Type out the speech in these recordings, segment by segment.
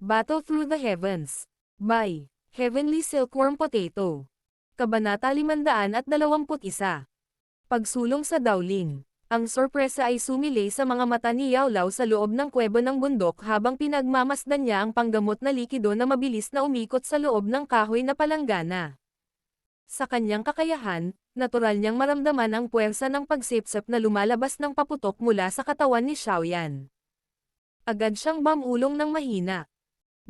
Battle Through the Heavens. By Heavenly Silkworm Potato. Kabanata 521. Pagsulong sa Dowling. Ang sorpresa ay sumilay sa mga mata ni Yao Lao sa loob ng kuweba ng bundok habang pinagmamasdan niya ang panggamot na likido na mabilis na umikot sa loob ng kahoy na palanggana. Sa kanyang kakayahan, natural niyang maramdaman ang puwersa ng pagsipsip na lumalabas ng paputok mula sa katawan ni Xiaoyan. Agad siyang bamulong ng mahina.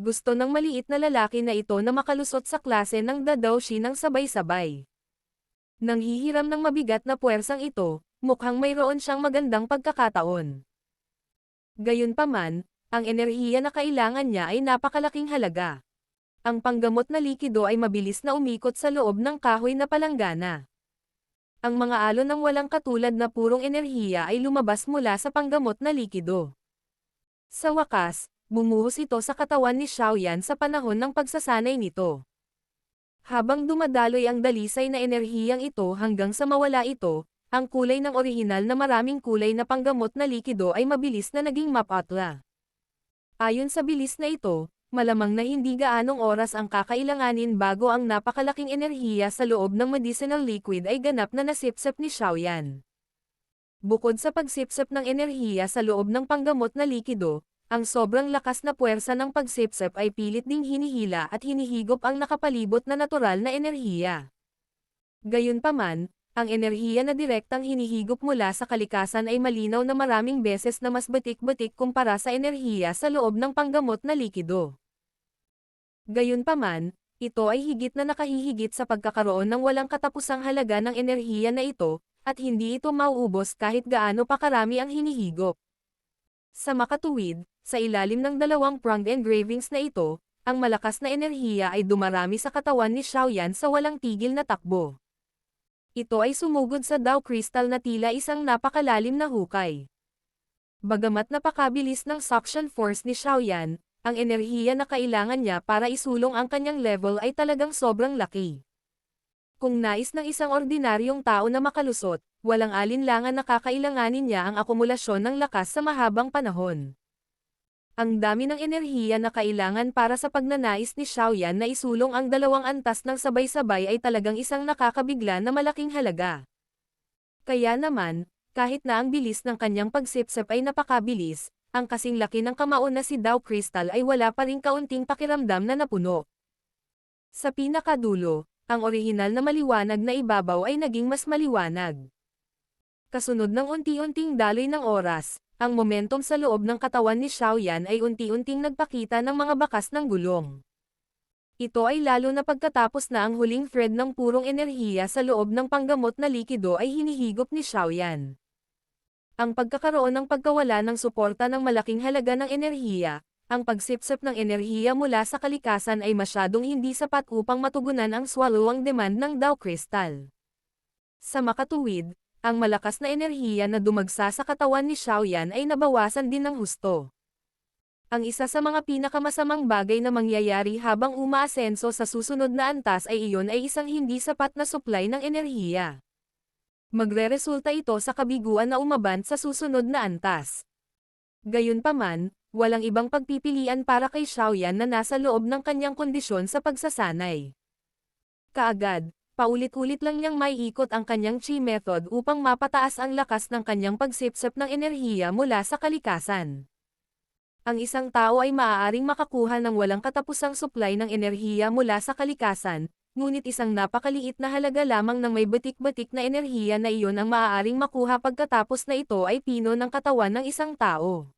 Gusto ng maliit na lalaki na ito na makalusot sa klase ng Dadaoshi ng sabay-sabay. Nang hihiram ng mabigat na puwersang ito, mukhang mayroon siyang magandang pagkakataon. Gayunpaman, ang enerhiya na kailangan niya ay napakalaking halaga. Ang panggamot na likido ay mabilis na umikot sa loob ng kahoy na palanggana. Ang mga alon ng walang katulad na purong enerhiya ay lumabas mula sa panggamot na likido. Sa wakas, bumuhos ito sa katawan ni Xiaoyan sa panahon ng pagsasanay nito. Habang dumadaloy ang dalisay na enerhiyang ito hanggang sa mawala ito, ang kulay ng orihinal na maraming kulay na panggamot na likido ay mabilis na naging mapatla. Ayon sa bilis na ito, malamang na hindi gaanong oras ang kakailanganin bago ang napakalaking enerhiya sa loob ng medicinal liquid ay ganap na nasipsip ni Xiaoyan. Bukod sa pagsipsip ng enerhiya sa loob ng panggamot na likido, ang sobrang lakas na puwersa ng pagsipsip ay pilit ding hinihila at hinihigop ang nakapalibot na natural na enerhiya. Gayunpaman, ang enerhiya na direktang hinihigop mula sa kalikasan ay malinaw na maraming beses na mas batik-batik kumpara sa enerhiya sa loob ng panggamot na likido. Gayunpaman, ito ay higit na nakahihigit sa pagkakaroon ng walang katapusang halaga ng enerhiya na ito, at hindi ito mauubos kahit gaano pa karami ang hinihigop. Sa makatuwid, sa ilalim ng dalawang pronged engravings na ito, ang malakas na enerhiya ay dumarami sa katawan ni Xiaoyan sa walang tigil na takbo. Ito ay sumugod sa Dao Crystal na tila isang napakalalim na hukay. Bagamat napakabilis ng suction force ni Xiaoyan, ang enerhiya na kailangan niya para isulong ang kanyang level ay talagang sobrang laki. Kung nais ng isang ordinaryong tao na makalusot, walang alinlangan na kakailanganin niya ang akumulasyon ng lakas sa mahabang panahon. Ang dami ng enerhiya na kailangan para sa pagnanais ni Xiaoyan na isulong ang dalawang antas ng sabay-sabay ay talagang isang nakakabigla na malaking halaga. Kaya naman, kahit na ang bilis ng kanyang pagsipsip ay napakabilis, ang kasing laki ng kamao na si Dao Crystal ay wala pa ring kaunting pakiramdam na napuno. Sa pinakadulo, ang orihinal na maliwanag na ibabaw ay naging mas maliwanag. Kasunod ng unti-unting daloy ng oras, ang momentum sa loob ng katawan ni Xiaoyan ay unti-unting nagpakita ng mga bakas ng gulong. Ito ay lalo na pagkatapos na ang huling thread ng purong enerhiya sa loob ng panggamot na likido ay hinihigop ni Xiaoyan. Ang pagkakaroon ng pagkawala ng suporta ng malaking halaga ng enerhiya, ang pagsipsip ng enerhiya mula sa kalikasan ay masyadong hindi sapat upang matugunan ang swallow demand ng Dao Crystal. Sa makatuwid, ang malakas na enerhiya na dumagsa sa katawan ni Xiaoyan ay nabawasan din ng husto. Ang isa sa mga pinakamasamang bagay na mangyayari habang umaasenso sa susunod na antas ay iyon ay isang hindi sapat na supply ng enerhiya. Magreresulta ito sa kabiguan na umabant sa susunod na antas. Gayunpaman, walang ibang pagpipilian para kay Xiaoyan na nasa loob ng kanyang kondisyon sa pagsasanay. Kaagad, paulit-ulit lang niyang maiikot ang kanyang chi method upang mapataas ang lakas ng kanyang pagsipsip ng enerhiya mula sa kalikasan. Ang isang tao ay maaaring makakuha ng walang katapusang supply ng enerhiya mula sa kalikasan, ngunit isang napakaliit na halaga lamang ng may batik-batik na enerhiya na iyon ang maaaring makuha pagkatapos na ito ay pino ng katawan ng isang tao.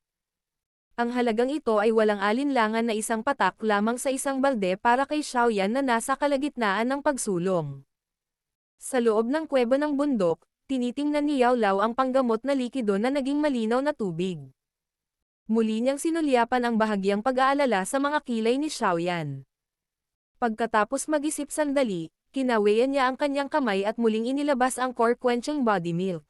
Ang halagang ito ay walang alinlangan na isang patak lamang sa isang balde para kay Xiaoyan na nasa kalagitnaan ng pagsulong. Sa loob ng kuweba ng bundok, tinitingnan ni Yao Lao ang panggamot na likido na naging malinaw na tubig. Muli niyang sinulyapan ang bahagyang pag-aalala sa mga kilay ni Xiaoyan. Pagkatapos mag-isip sandali, kinawayan niya ang kanyang kamay at muling inilabas ang core-quenching body milk.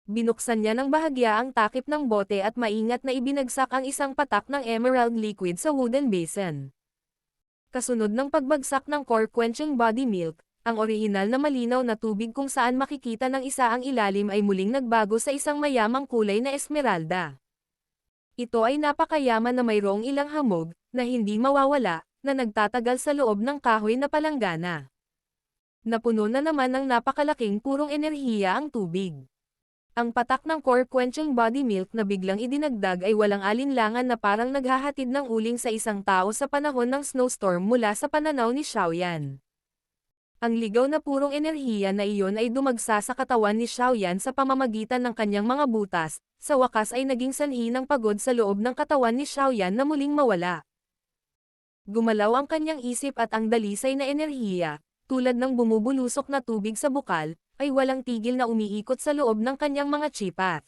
Binuksan niya ng bahagya ang takip ng bote at maingat na ibinagsak ang isang patak ng emerald liquid sa wooden basin. Kasunod ng pagbagsak ng core-quenching body milk, ang orihinal na malinaw na tubig kung saan makikita ng isa ang ilalim ay muling nagbago sa isang mayamang kulay na esmeralda. Ito ay napakayaman na mayroong ilang hamog, na hindi mawawala, na nagtatagal sa loob ng kahoy na palanggana. Napuno na naman ng napakalaking purong enerhiya ang tubig. Ang patak ng core quenching body milk na biglang idinagdag ay walang alinlangan na parang naghahatid ng uling sa isang tao sa panahon ng snowstorm mula sa pananaw ni Xiaoyan. Ang ligaw na purong enerhiya na iyon ay dumagsa sa katawan ni Xiaoyan sa pamamagitan ng kanyang mga butas, sa wakas ay naging sanhi ng pagod sa loob ng katawan ni Xiaoyan na muling mawala. Gumalaw ang kanyang isip at ang dalisay na enerhiya, tulad ng bumubulusok na tubig sa bukal, ay walang tigil na umiikot sa loob ng kanyang mga chipat.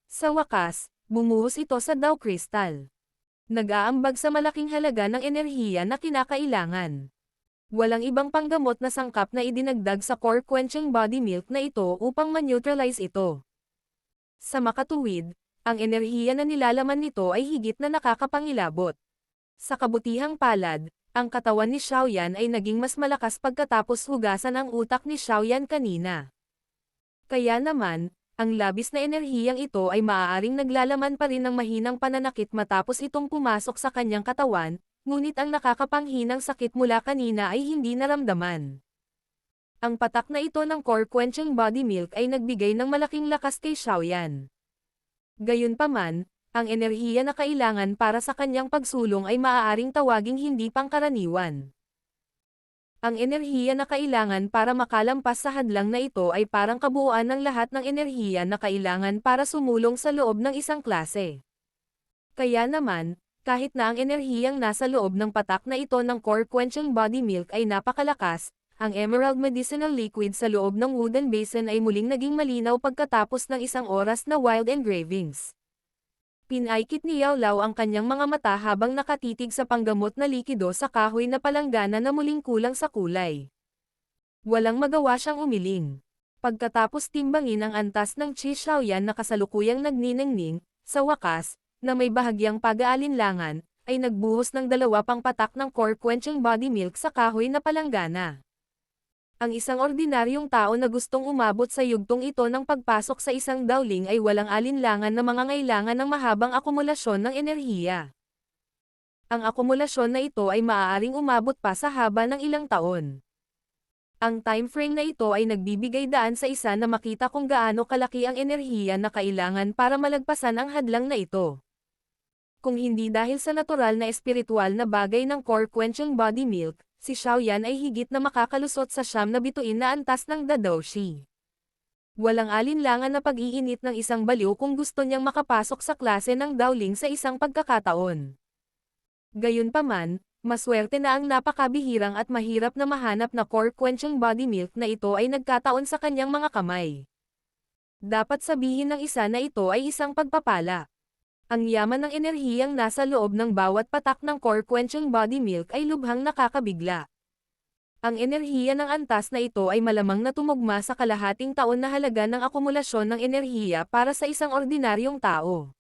Sa wakas, bumuhos ito sa Dao Crystal. Nag-aambag sa malaking halaga ng enerhiya na kinakailangan. Walang ibang panggamot na sangkap na idinagdag sa core quenching body milk na ito upang ma-neutralize ito. Sa makatuwid, ang enerhiya na nilalaman nito ay higit na nakakapangilabot. Sa kabutihang palad, ang katawan ni Xiaoyan ay naging mas malakas pagkatapos hugasan ang utak ni Xiaoyan kanina. Kaya naman, ang labis na enerhiyang ito ay maaaring naglalaman pa rin ng mahinang pananakit matapos itong pumasok sa kanyang katawan, ngunit ang nakakapanghinang sakit mula kanina ay hindi naramdaman. Ang patak na ito ng core quenching body milk ay nagbigay ng malaking lakas kay Xiaoyan. Gayunpaman, ang enerhiya na kailangan para sa kanyang pagsulong ay maaaring tawaging hindi pangkaraniwan. Ang enerhiya na kailangan para makalampas sa hadlang na ito ay parang kabuuan ng lahat ng enerhiya na kailangan para sumulong sa loob ng isang klase. Kaya naman, kahit na ang enerhiyang nasa loob ng patak na ito ng core quenching body milk ay napakalakas, ang emerald medicinal liquid sa loob ng wooden basin ay muling naging malinaw pagkatapos ng isang oras na wild engravings. Pinaikit ni Yao Lao ang kanyang mga mata habang nakatitig sa panggamot na likido sa kahoy na palanggana na muling kulang sa kulay. Walang magawa siyang umiling. Pagkatapos timbangin ang antas ng Qi Xiaoyan na kasalukuyang nagniningning, sa wakas, na may bahagyang pag-aalinlangan, ay nagbuhos ng 2 pang patak ng core quenching body milk sa kahoy na palanggana. Ang isang ordinaryong tao na gustong umabot sa yugtong ito ng pagpasok sa isang Daoling ay walang alinlangan na mangangailangan ng mahabang akumulasyon ng enerhiya. Ang akumulasyon na ito ay maaaring umabot pa sa haba ng ilang taon. Ang time frame na ito ay nagbibigay daan sa isa na makita kung gaano kalaki ang enerhiya na kailangan para malagpasan ang hadlang na ito. Kung hindi dahil sa natural na espiritual na bagay ng core quenching body milk, si Xiaoyan ay higit na makakalusot sa siyam na bituin na antas ng Dadoshi. Walang alinlangan na pag-iinit ng isang baliw kung gusto niyang makapasok sa klase ng Daoling sa isang pagkakataon. Gayunpaman, maswerte na ang napakabihirang at mahirap na mahanap na core quenching body milk na ito ay nagkataon sa kanyang mga kamay. Dapat sabihin ng isa na ito ay isang pagpapala. Ang yaman ng enerhiyang nasa loob ng bawat patak ng core quenching body milk ay lubhang nakakabigla. Ang enerhiya ng antas na ito ay malamang na tumugma sa kalahating taon na halaga ng akumulasyon ng enerhiya para sa isang ordinaryong tao.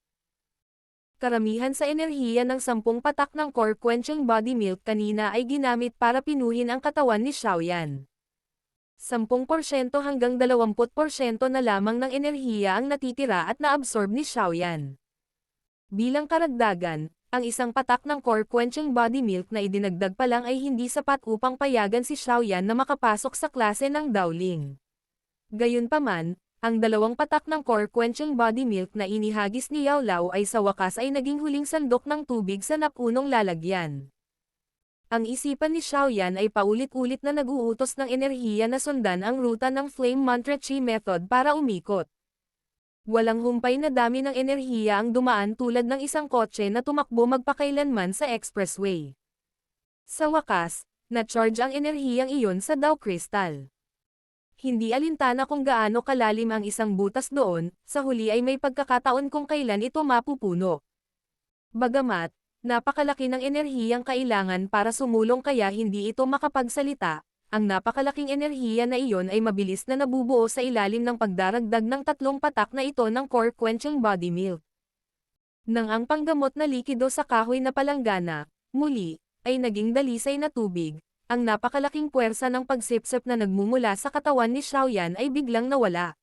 Karamihan sa enerhiya ng 10 patak ng core quenching body milk kanina ay ginamit para pinuhin ang katawan ni Xiaoyan. 10% hanggang 20% na lamang ng enerhiya ang natitira at naabsorb ni Xiaoyan. Bilang karagdagan, ang isang patak ng core quenching body milk na idinagdag pa lang ay hindi sapat upang payagan si Xiaoyan na makapasok sa klase ng Daoling. Gayunpaman, ang 2 patak ng core quenching body milk na inihagis ni Yao Lao ay sa wakas ay naging huling sandok ng tubig sa napunong lalagyan. Ang isipan ni Xiaoyan ay paulit-ulit na nag-uutos ng enerhiya na sundan ang ruta ng Flame Mantra Chi Method para umikot. Walang humpay na dami ng enerhiya ang dumaan tulad ng isang kotse na tumakbo magpakailanman sa expressway. Sa wakas, na-charge ang enerhiyang iyon sa Dao Crystal. Hindi alintana kung gaano kalalim ang isang butas doon, sa huli ay may pagkakataon kung kailan ito mapupuno. Bagamat, napakalaki ng enerhiyang kailangan para sumulong kaya hindi ito makapagsalita, ang napakalaking enerhiya na iyon ay mabilis na nabubuo sa ilalim ng pagdaragdag ng 3 patak na ito ng core quenching body milk. Nang ang panggamot na likido sa kahoy na palanggana, muli, ay naging dalisay na tubig, ang napakalaking puwersa ng pagsipsip na nagmumula sa katawan ni Xiaoyan ay biglang nawala.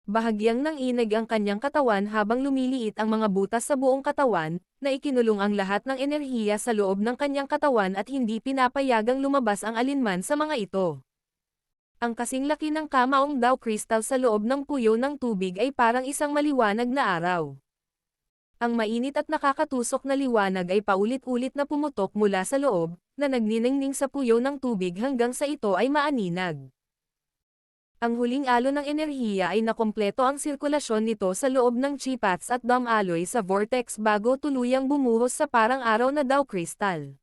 Bahagyang nanginag ang kanyang katawan habang lumiliit ang mga butas sa buong katawan, na ikinulong ang lahat ng enerhiya sa loob ng kanyang katawan at hindi pinapayagang lumabas ang alinman sa mga ito. Ang kasing laki ng kamaong daw crystal sa loob ng puyo ng tubig ay parang isang maliwanag na araw. Ang mainit at nakakatusok na liwanag ay paulit-ulit na pumutok mula sa loob, na nagniningning sa puyo ng tubig hanggang sa ito ay maaninag. Ang huling alon ng enerhiya ay nakumpleto ang sirkulasyon nito sa loob ng chi paths at dam alloy sa vortex bago tuluyang bumuhos sa parang araw na daw crystal.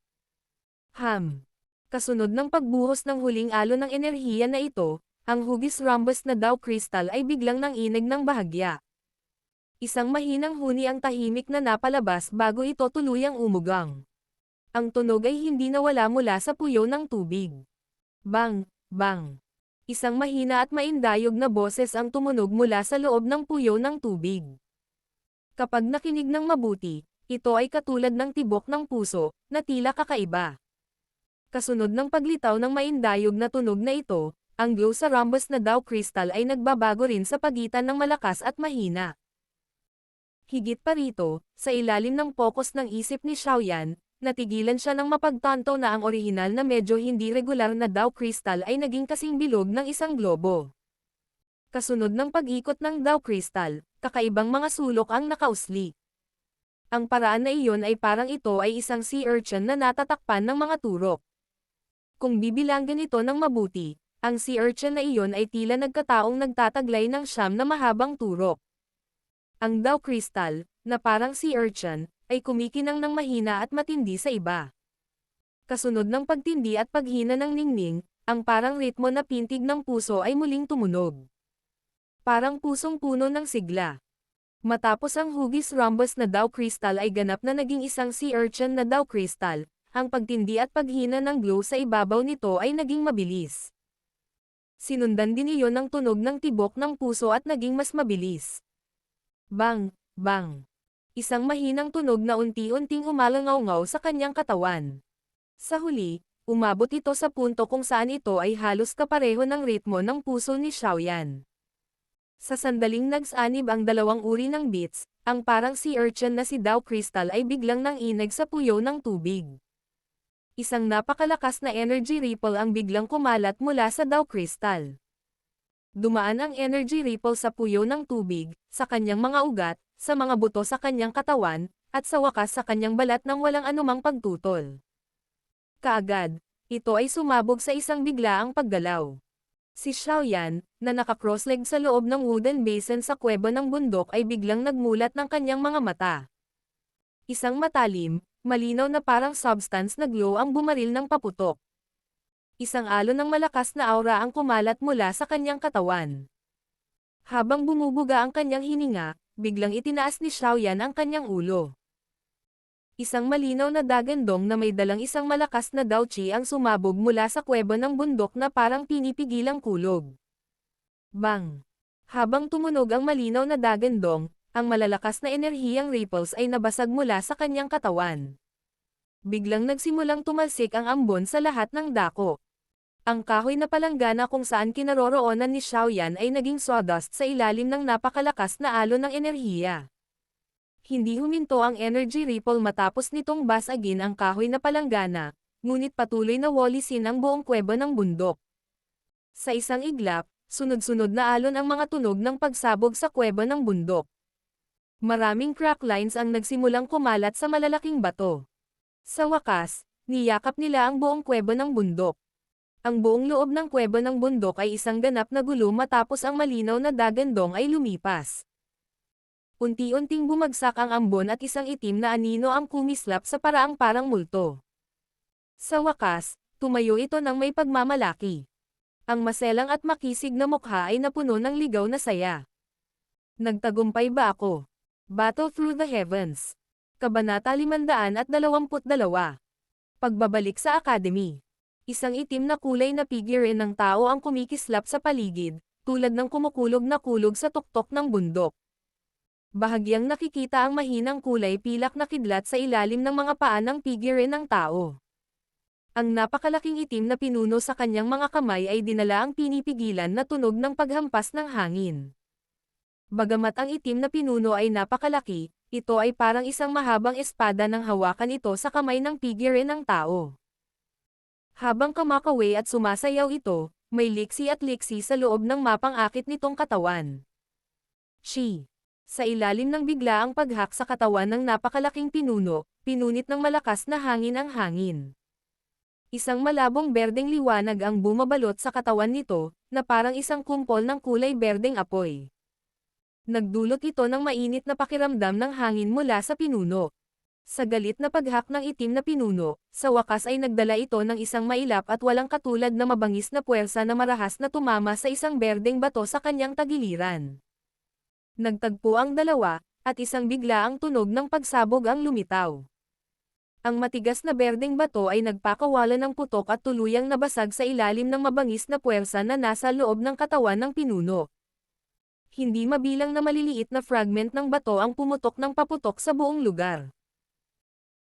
Kasunod ng pagbuhos ng huling alon ng enerhiya na ito, ang hugis rhombus na daw crystal ay biglang nanginig ng bahagya. Isang mahinang huni ang tahimik na napalabas bago ito tuluyang umugang. Ang tunog ay hindi nawala mula sa puyo ng tubig. Bang! Bang! Isang mahina at maindayog na boses ang tumunog mula sa loob ng puyo ng tubig. Kapag nakinig ng mabuti, ito ay katulad ng tibok ng puso, na tila kakaiba. Kasunod ng paglitaw ng maindayog na tunog na ito, ang glow sa rhombus na daw crystal ay nagbabago rin sa pagitan ng malakas at mahina. Higit pa rito, sa ilalim ng focus ng isip ni Xiaoyan, natigilan siya ng mapagtanto na ang orihinal na medyo hindi regular na daw crystal ay naging kasing bilog ng isang globo. Kasunod ng pag-ikot ng daw crystal, kakaibang mga sulok ang nakausli. Ang paraan na iyon ay parang ito ay isang sea urchin na natatakpan ng mga turok. Kung bibilanggan ito ng mabuti, ang sea urchin na iyon ay tila nagkataong nagtataglay ng siyam na mahabang turok. Ang daw crystal, na parang sea urchin, ay kumikinang ng mahina at matindi sa iba. Kasunod ng pagtindi at paghina ng ningning, ang parang ritmo na pintig ng puso ay muling tumunog. Parang pusong puno ng sigla. Matapos ang hugis rhombus na daw crystal ay ganap na naging isang sea urchin na daw crystal, ang pagtindi at paghina ng glow sa ibabaw nito ay naging mabilis. Sinundan din iyon ng tunog ng tibok ng puso at naging mas mabilis. Bang! Bang! Isang mahinang tunog na unti-unting umalangaw-ngaw sa kanyang katawan. Sa huli, umabot ito sa punto kung saan ito ay halos kapareho ng ritmo ng puso ni Xiaoyan. Sa sandaling nagsanib ang dalawang uri ng beats, ang parang sea urchin na si Daw Crystal ay biglang nanginag sa puyo ng tubig. Isang napakalakas na energy ripple ang biglang kumalat mula sa Daw Crystal. Dumaan ang energy ripple sa puyo ng tubig, sa kanyang mga ugat, sa mga buto sa kanyang katawan, at sa wakas sa kanyang balat nang walang anumang pagtutol. Kaagad, ito ay sumabog sa isang biglaang paggalaw. Si Xiaoyan, na naka-crossleg sa loob ng wooden basin sa kuweba ng bundok ay biglang nagmulat ng kanyang mga mata. Isang matalim, malinaw na parang substance na glow ang bumaril ng paputok. Isang alon ng malakas na aura ang kumalat mula sa kanyang katawan. Habang bumubuga ang kanyang hininga, biglang itinaas ni Xiaoyan ang kanyang ulo. Isang malinaw na dagandong na may dalang isang malakas na daochi ang sumabog mula sa kuweba ng bundok na parang pinipigilang kulog. Bang! Habang tumunog ang malinaw na dagandong, ang malalakas na enerhiyang ripples ay nabasag mula sa kanyang katawan. Biglang nagsimulang tumalsik ang ambon sa lahat ng dako. Ang kahoy na palanggana kung saan kinaroroonan ni Xiaoyan ay naging sawdust sa ilalim ng napakalakas na alon ng enerhiya. Hindi huminto ang energy ripple matapos nitong basagin ang kahoy na palanggana, ngunit patuloy na walisin ang buong kuweba ng bundok. Sa isang iglap, sunod-sunod na alon ang mga tunog ng pagsabog sa kuweba ng bundok. Maraming crack lines ang nagsimulang kumalat sa malalaking bato. Sa wakas, niyakap nila ang buong kuweba ng bundok. Ang buong loob ng kuweba ng bundok ay isang ganap na gulo matapos ang malinaw na dagandong ay lumipas. Unti-unting bumagsak ang ambon at isang itim na anino ang kumislap sa paraang parang multo. Sa wakas, tumayo ito ng may pagmamalaki. Ang maselang at makisig na mukha ay napuno ng ligaw na saya. Nagtagumpay ba ako? Battle Through the Heavens. Kabanata 522. Pagbabalik sa Academy. Isang itim na kulay na figure ng tao ang kumikislap sa paligid, tulad ng kumukulog na kulog sa tuktok ng bundok. Bahagyang nakikita ang mahinang kulay pilak na kidlat sa ilalim ng mga paa ng figure ng tao. Ang napakalaking itim na pinuno sa kanyang mga kamay ay dinala ang pinipigilan na tunog ng paghampas ng hangin. Bagamat ang itim na pinuno ay napakalaki, ito ay parang isang mahabang espada ng hawakan ito sa kamay ng figure ng tao. Habang kumakaway at sumasayaw ito, may liksi at liksi sa loob ng mapang-akit nitong katawan. She. Sa ilalim ng biglaang paghak sa katawan ng napakalaking pinuno, pinunit ng malakas na hangin ang hangin. Isang malabong berdeng liwanag ang bumabalot sa katawan nito, na parang isang kumpol ng kulay berdeng apoy. Nagdulot ito ng mainit na pakiramdam ng hangin mula sa pinuno. Sa galit na paghak ng itim na pinuno, sa wakas ay nagdala ito ng isang mailap at walang katulad na mabangis na puwersa na marahas na tumama sa isang berdeng bato sa kanyang tagiliran. Nagtagpo ang dalawa, at isang biglaang tunog ng pagsabog ang lumitaw. Ang matigas na berdeng bato ay nagpakawalan ng putok at tuluyang nabasag sa ilalim ng mabangis na puwersa na nasa loob ng katawan ng pinuno. Hindi mabilang na maliliit na fragment ng bato ang pumutok ng paputok sa buong lugar.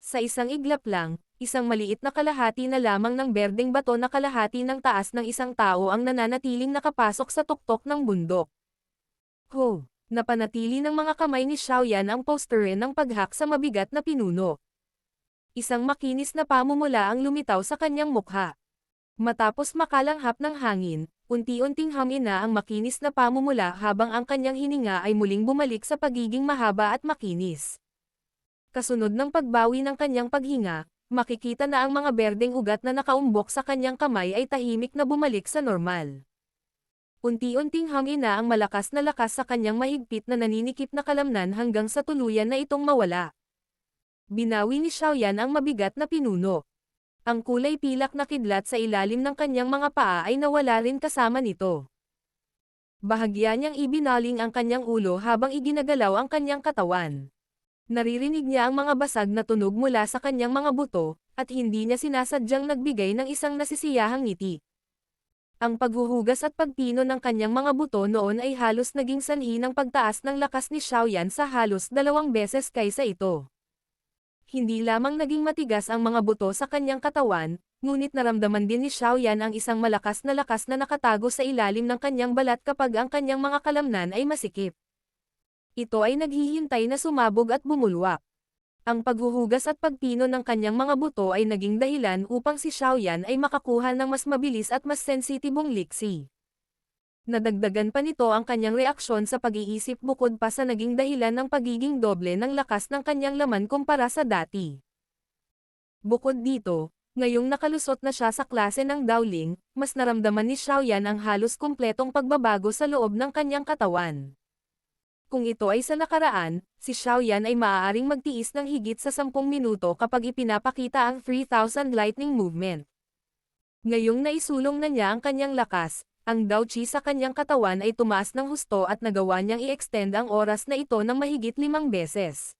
Sa isang iglap lang, isang maliit na kalahati na lamang ng berdeng bato na kalahati ng taas ng isang tao ang nananatiling nakapasok sa tuktok ng bundok. Ho! Napanatili ng mga kamay ni Xiaoyan ang postere ng paghak sa mabigat na pinuno. Isang makinis na pamumula ang lumitaw sa kanyang mukha. Matapos makalanghap ng hangin, unti-unting hamina ang makinis na pamumula habang ang kanyang hininga ay muling bumalik sa pagiging mahaba at makinis. Kasunod ng pagbawi ng kanyang paghinga, makikita na ang mga berdeng ugat na nakaumbok sa kanyang kamay ay tahimik na bumalik sa normal. Unti-unting hamina ang malakas na lakas sa kanyang mahigpit na naninikip na kalamnan hanggang sa tuluyan na itong mawala. Binawi ni Xiaoyan ang mabigat na pinuno. Ang kulay pilak na kidlat sa ilalim ng kanyang mga paa ay nawala rin kasama nito. Bahagya niyang ibinaling ang kanyang ulo habang iginagalaw ang kanyang katawan. Naririnig niya ang mga basag na tunog mula sa kanyang mga buto, at hindi niya sinasadyang nagbigay ng isang nasisiyahang ngiti. Ang paghuhugas at pagpino ng kanyang mga buto noon ay halos naging sanhi ng pagtaas ng lakas ni Xiaoyan sa halos 2 beses kaysa ito. Hindi lamang naging matigas ang mga buto sa kanyang katawan, ngunit naramdaman din ni Xiaoyan ang isang malakas na nakatago sa ilalim ng kanyang balat kapag ang kanyang mga kalamnan ay masikip. Ito ay naghihintay na sumabog at bumulwak. Ang paghuhugas at pagpino ng kanyang mga buto ay naging dahilan upang si Xiaoyan ay makakuha ng mas mabilis at mas sensitibong liksi. Nadagdagan pa nito ang kanyang reaksyon sa pag-iisip bukod pa sa naging dahilan ng pagiging doble ng lakas ng kanyang laman kumpara sa dati. Bukod dito, ngayong nakalusot na siya sa klase ng Dowling, mas naramdaman ni Xiaoyan ang halos kumpletong pagbabago sa loob ng kanyang katawan. Kung ito ay sa nakaraan, si Xiaoyan ay maaaring magtiis ng higit sa 10 minuto kapag ipinapakita ang 3,000 lightning movement. Ngayong naisulong na niya ang kanyang lakas, ang Dao Qi sa kanyang katawan ay tumaas ng husto at nagawa niyang i-extend ang oras na ito ng mahigit 5 beses.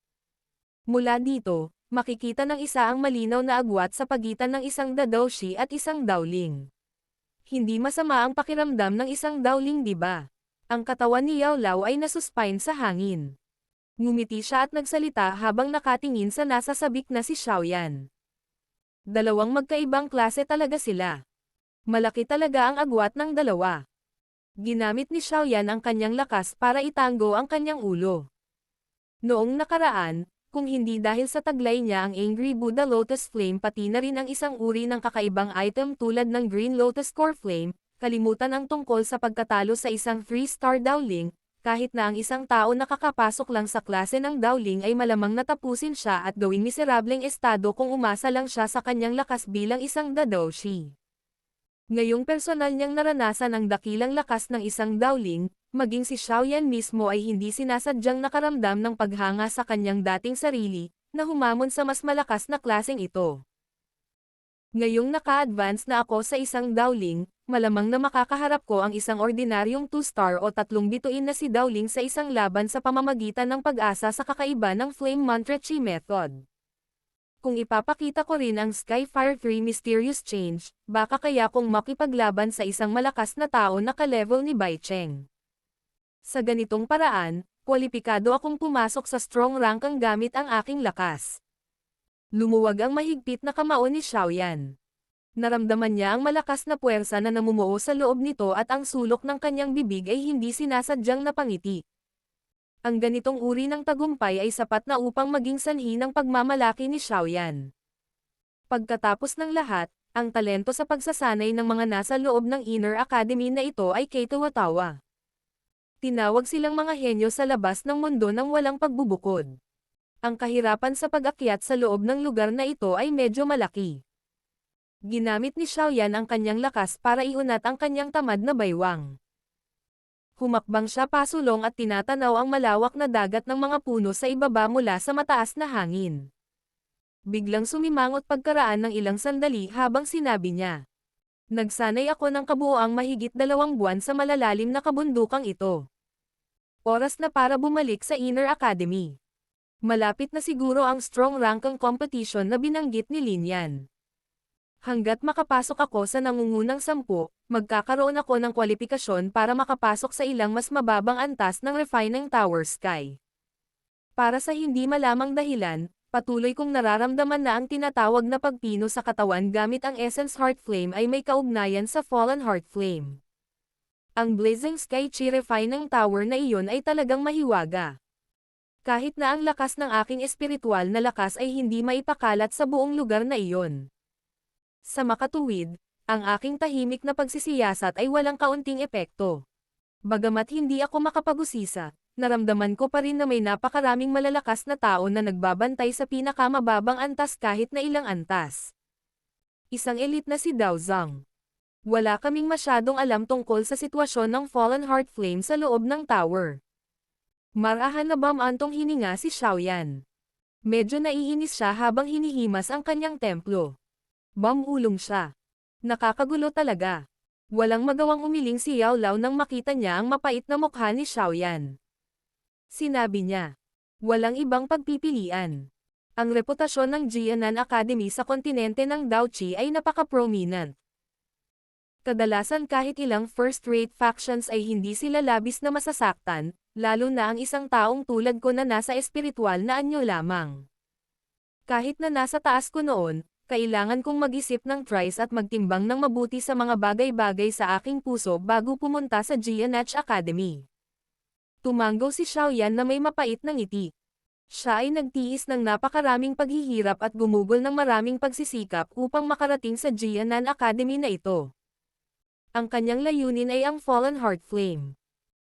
Mula dito, makikita ng isa ang malinaw na agwat sa pagitan ng isang Dao Qi at isang Daoling. Hindi masama ang pakiramdam ng isang Daoling, di ba? Ang katawan ni Yao Lao ay nasuspine sa hangin. Ngumiti siya at nagsalita habang nakatingin sa nasa sabik na si Xiaoyan. Dalawang magkaibang klase talaga sila. Malaki talaga ang agwat ng dalawa. Ginamit ni Xiaoyan ang kanyang lakas para itango ang kanyang ulo. Noong nakaraan, kung hindi dahil sa taglay niya ang Angry Buddha Lotus Flame pati na rin ang isang uri ng kakaibang item tulad ng Green Lotus Core Flame, kalimutan ang tungkol sa pagkatalo sa isang 3-star Dowling, kahit na ang isang tao nakakapasok lang sa klase ng Dowling ay malamang natapusin siya at gawing miserableng estado kung umasa lang siya sa kanyang lakas bilang isang Dadoshi. Ngayong personal niyang naranasan ang dakilang lakas ng isang Dowling, maging si Xiaoyan mismo ay hindi sinasadyang nakaramdam ng paghanga sa kanyang dating sarili, na humamon sa mas malakas na klaseng ito. Ngayong naka-advance na ako sa isang Dowling, malamang na makakaharap ko ang isang ordinaryong 2-star o 3 bituin na si Dowling sa isang laban sa pamamagitan ng pag-asa sa kakaiba ng Flame Mantra Chi Method. Kung ipapakita ko rin ang Skyfire 3 Mysterious Change, baka kaya kong makipaglaban sa isang malakas na tao na ka-level ni Bai Cheng. Sa ganitong paraan, kwalipikado akong pumasok sa strong rank ang gamit ang aking lakas. Lumuwag ang mahigpit na kamao ni Xiaoyan. Naramdaman niya ang malakas na puwersa na namumuo sa loob nito at ang sulok ng kanyang bibig ay hindi sinasadyang napangiti. Ang ganitong uri ng tagumpay ay sapat na upang maging sanhi ng pagmamalaki ni Xiaoyan. Pagkatapos ng lahat, ang talento sa pagsasanay ng mga nasa loob ng Inner Academy na ito ay kay Tuwatawa. Tinawag silang mga henyo sa labas ng mundo ng walang pagbubukod. Ang kahirapan sa pag-akyat sa loob ng lugar na ito ay medyo malaki. Ginamit ni Xiaoyan ang kanyang lakas para iunat ang kanyang tamad na baywang. Humakbang siya pasulong at tinatanaw ang malawak na dagat ng mga puno sa ibaba mula sa mataas na hangin. Biglang sumimangot pagkaraan ng ilang sandali habang sinabi niya. Nagsanay ako ng kabuoang mahigit 2 buwan sa malalalim na kabundukang ito. Oras na para bumalik sa Inner Academy. Malapit na siguro ang strong rankang competition na binanggit ni Lin. Hanggat makapasok ako sa nangungunang 10, magkakaroon ako ng kwalifikasyon para makapasok sa ilang mas mababang antas ng Refining Tower Sky. Para sa hindi malamang dahilan, patuloy kong nararamdaman na ang tinatawag na pagpino sa katawan gamit ang Essence Heart Flame ay may kaugnayan sa Fallen Heart Flame. Ang Blazing Sky Chi Refining Tower na iyon ay talagang mahiwaga. Kahit na ang lakas ng aking espiritual na lakas ay hindi maipakalat sa buong lugar na iyon. Sa makatuwid, ang aking tahimik na pagsisiyasat ay walang kaunting epekto. Bagamat hindi ako makapag-usisa, naramdaman ko pa rin na may napakaraming malalakas na tao na nagbabantay sa pinakamababang antas kahit na ilang antas. Isang elite na si Dao Zhang. Wala kaming masyadong alam tungkol sa sitwasyon ng Fallen Heart Flame sa loob ng tower. Marahan na bamantong hininga si Xiaoyan. Medyo naiinis siya habang hinihimas ang kanyang templo. Bamulong siya. Nakakagulo talaga. Walang magawang umiling si Yao Lao nang makita niya ang mapait na mukha ni Xiaoyan. Sinabi niya, walang ibang pagpipilian. Ang reputasyon ng Jianan Academy sa kontinente ng Daoqi ay napaka-prominent. Kadalasan kahit ilang first-rate factions ay hindi sila labis na masasaktan, lalo na ang isang taong tulad ko na nasa espiritual na anyo lamang. Kahit na nasa taas ko noon, kailangan kong mag-isip ng thrice at magtimbang ng mabuti sa mga bagay-bagay sa aking puso bago pumunta sa Jianan Academy. Tumanggaw si Xiaoyan na may mapait na ngiti. Siya ay nagtiis ng napakaraming paghihirap at gumugol ng maraming pagsisikap upang makarating sa Jianan Academy na ito. Ang kanyang layunin ay ang Fallen Heart Flame.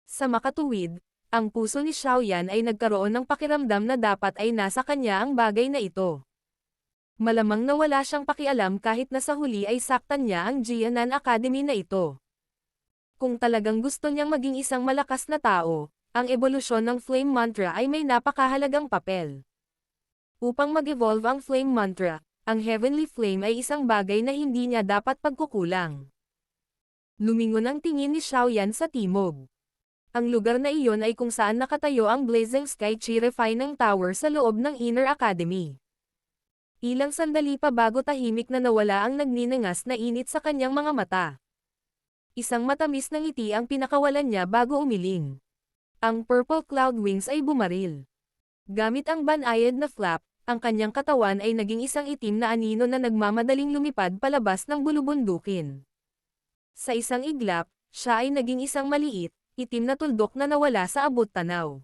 Sa makatuwid, ang puso ni Xiaoyan ay nagkaroon ng pakiramdam na dapat ay nasa kanya ang bagay na ito. Malamang na wala siyang pakialam kahit na sa huli ay saktan niya ang Jianan Academy na ito. Kung talagang gusto niyang maging isang malakas na tao, ang ebolusyon ng Flame Mantra ay may napakahalagang papel. Upang mag-evolve ang Flame Mantra, ang Heavenly Flame ay isang bagay na hindi niya dapat pagkukulang. Lumingon ang tingin ni Xiaoyan sa timog. Ang lugar na iyon ay kung saan nakatayo ang Blazing Sky Chi Refining Tower sa loob ng Inner Academy. Ilang sandali pa bago tahimik na nawala ang nagninangas na init sa kanyang mga mata. Isang matamis na ngiti ang pinakawalan niya bago umiling. Ang Purple Cloud Wings ay bumaril. Gamit ang banayad na flap, ang kanyang katawan ay naging isang itim na anino na nagmamadaling lumipad palabas ng bulubundukin. Sa isang iglap, siya ay naging isang maliit, itim na tuldok na nawala sa abot tanaw.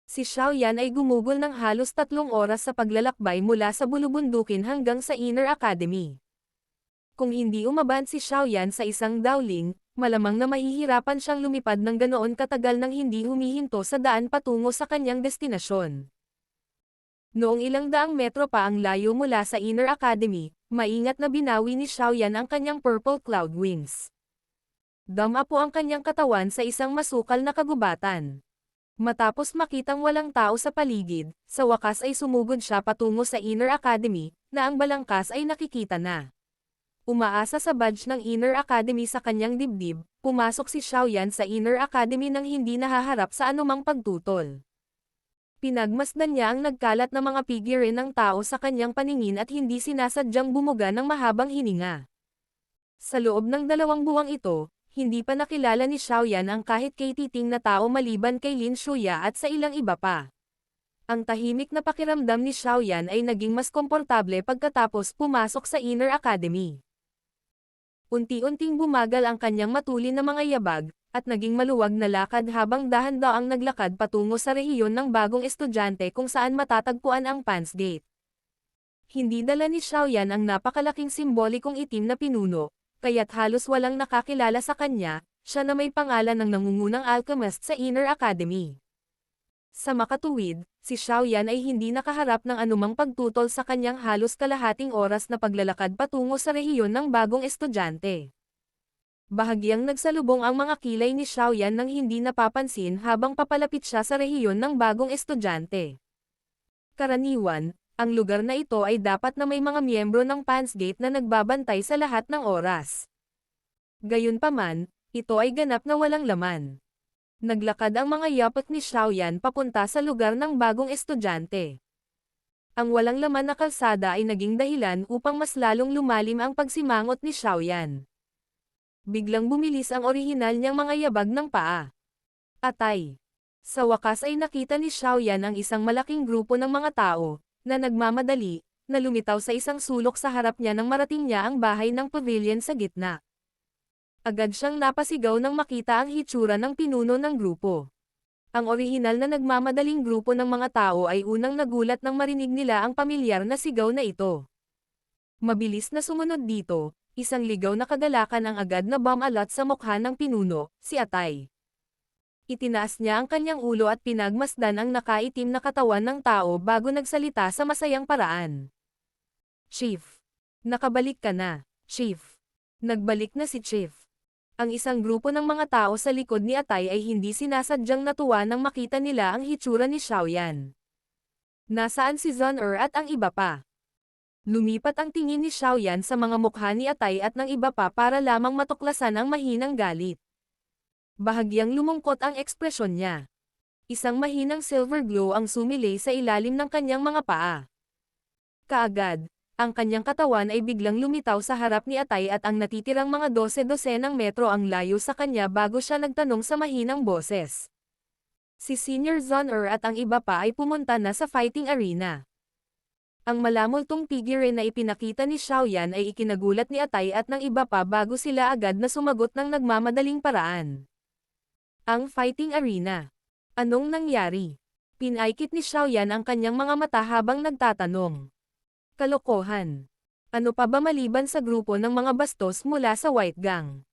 Si Xiaoyan ay gumugol ng halos 3 oras sa paglalakbay mula sa bulubundukin hanggang sa Inner Academy. Kung hindi umaban si Xiaoyan sa isang dowling, malamang na mahihirapan siyang lumipad ng ganoon katagal nang hindi humihinto sa daan patungo sa kanyang destinasyon. Noong ilang daang metro pa ang layo mula sa Inner Academy, maingat na binawi ni Xiaoyan ang kanyang Purple Cloud Wings. Dama po ang kanyang katawan sa isang masukal na kagubatan. Matapos makitang walang tao sa paligid, sa wakas ay sumugod siya patungo sa Inner Academy, na ang balangkas ay nakikita na. Umaasa sa badge ng Inner Academy sa kanyang dibdib, pumasok si Xiaoyan sa Inner Academy nang hindi nahaharap sa anumang pagtutol. Pinagmasdan niya ang nagkalat na mga figurine ng tao sa kanyang paningin at hindi sinasadyang bumuga ng mahabang hininga. Sa loob ng 2 buwang ito, hindi pa nakilala ni Xiaoyan ang kahit kay titing na tao maliban kay Lin Shuya at sa ilang iba pa. Ang tahimik na pakiramdam ni Xiaoyan ay naging mas komportable pagkatapos pumasok sa Inner Academy. Unti-unting bumagal ang kanyang matulin na mga yabag, at naging maluwag na lakad habang dahan-daang naglakad patungo sa rehiyon ng bagong estudyante kung saan matatagpuan ang Pans Gate. Hindi dala ni Xiaoyan ang napakalaking simbolikong itim na pinuno, kaya't halos walang nakakilala sa kanya, siya na may pangalan ng nangungunang alchemist sa Inner Academy. Sa makatuwid, si Xiaoyan ay hindi nakaharap ng anumang pagtutol sa kanyang halos kalahating oras na paglalakad patungo sa rehiyon ng bagong estudyante. Bahagyang nagsalubong ang mga kilay ni Xiaoyan nang hindi napapansin habang papalapit siya sa rehiyon ng bagong estudyante. Karaniwan, ang lugar na ito ay dapat na may mga miyembro ng Pans Gate na nagbabantay sa lahat ng oras. Gayunpaman, ito ay ganap na walang laman. Naglakad ang mga yapak ni Xiaoyan papunta sa lugar ng bagong estudyante. Ang walang laman na kalsada ay naging dahilan upang mas lalong lumalim ang pagsimangot ni Xiaoyan. Biglang bumilis ang orihinal niyang mga yabag ng paa. Atay! Sa wakas ay nakita ni Xiaoyan ang isang malaking grupo ng mga tao, na nagmamadali, na lumitaw sa isang sulok sa harap niya nang marating niya ang bahay ng pavilion sa gitna. Agad siyang napasigaw nang makita ang hitsura ng pinuno ng grupo. Ang orihinal na nagmamadaling grupo ng mga tao ay unang nagulat nang marinig nila ang pamilyar na sigaw na ito. Mabilis na sumunod dito, isang ligaw na kagalakan ang agad na bumalat sa mukha ng pinuno, si Atay. Itinaas niya ang kanyang ulo at pinagmasdan ang nakaitim na katawan ng tao bago nagsalita sa masayang paraan. Chief. Nakabalik ka na, Chief. Nagbalik na si Chief. Ang isang grupo ng mga tao sa likod ni Atay ay hindi sinasadyang natuwa nang makita nila ang hitsura ni Xiaoyan. Nasaan si Zon-er at ang iba pa? Lumipat ang tingin ni Xiaoyan sa mga mukha ni Atay at ng iba pa para lamang matuklasan ang mahinang galit. Bahagyang lumungkot ang ekspresyon niya. Isang mahinang silver glow ang sumilay sa ilalim ng kanyang mga paa. Kaagad, ang kanyang katawan ay biglang lumitaw sa harap ni Atay at ang natitirang mga 12-dosenang metro ang layo sa kanya bago siya nagtanong sa mahinang boses. Si Senior Zon-er at ang iba pa ay pumunta na sa fighting arena. Ang malamultong figure na ipinakita ni Xiaoyan ay ikinagulat ni Atay at ng iba pa bago sila agad na sumagot ng nagmamadaling paraan. Ang fighting arena. Anong nangyari? Pinaikit ni Xiaoyan ang kanyang mga mata habang nagtatanong. Kalokohan. Ano pa ba maliban sa grupo ng mga bastos mula sa White Gang?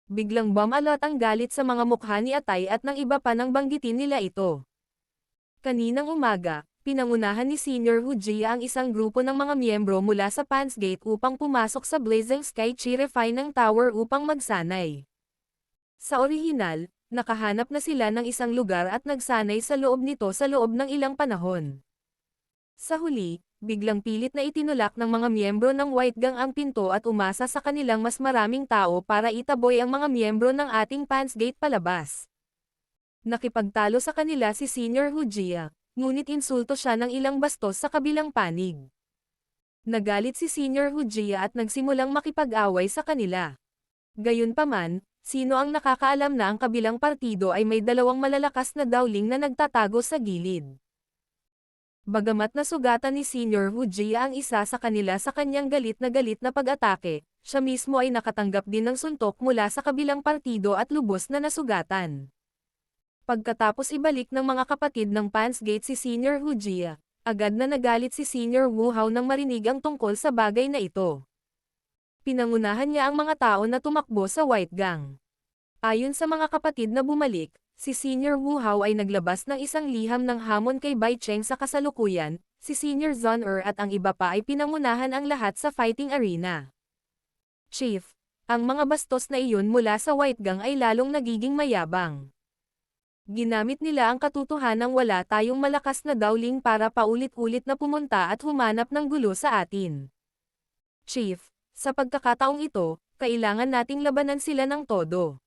Biglang bumalot ang galit sa mga mukha ni Atay at ng iba pa nang banggitin nila ito. Kaninang umaga, pinangunahan ni Senior Hu Jia ang isang grupo ng mga miyembro mula sa Pans Gate upang pumasok sa Blazing Sky Chi-Refinang Tower upang magsanay. Sa orihinal, nakahanap na sila ng isang lugar at nagsanay sa loob nito sa loob ng ilang panahon. Sa huli, biglang pilit na itinulak ng mga miyembro ng White Gang ang pinto at umasa sa kanilang mas maraming tao para itaboy ang mga miyembro ng ating Pans Gate palabas. Nakipagtalo sa kanila si Senior Hu Jia, ngunit insulto siya ng ilang bastos sa kabilang panig. Nagalit si Senior Hu Jia at nagsimulang makipag-away sa kanila. Gayunpaman, sino ang nakakaalam na ang kabilang partido ay may dalawang malalakas na dowling na nagtatago sa gilid. Bagamat nasugatan ni Senior Hu Jia ang isa sa kanila sa kanyang galit na pag-atake, siya mismo ay nakatanggap din ng suntok mula sa kabilang partido at lubos na nasugatan. Pagkatapos ibalik ng mga kapatid ng Pans Gate si Senior Hu Jia, agad na nagalit si Senior Wu Hao nang marinig ang tungkol sa bagay na ito. Pinangunahan niya ang mga tao na tumakbo sa White Gang. Ayon sa mga kapatid na bumalik, si Senior Wu Hao ay naglabas ng isang liham ng hamon kay Bai Cheng sa kasalukuyan, si Senior Zon-er at ang iba pa ay pinangunahan ang lahat sa fighting arena. Chief, ang mga bastos na iyon mula sa White Gang ay lalong nagiging mayabang. Ginamit nila ang katotohanang wala tayong malakas na dowling para paulit-ulit na pumunta at humanap ng gulo sa atin. Chief, sa pagkakataong ito, kailangan nating labanan sila ng todo.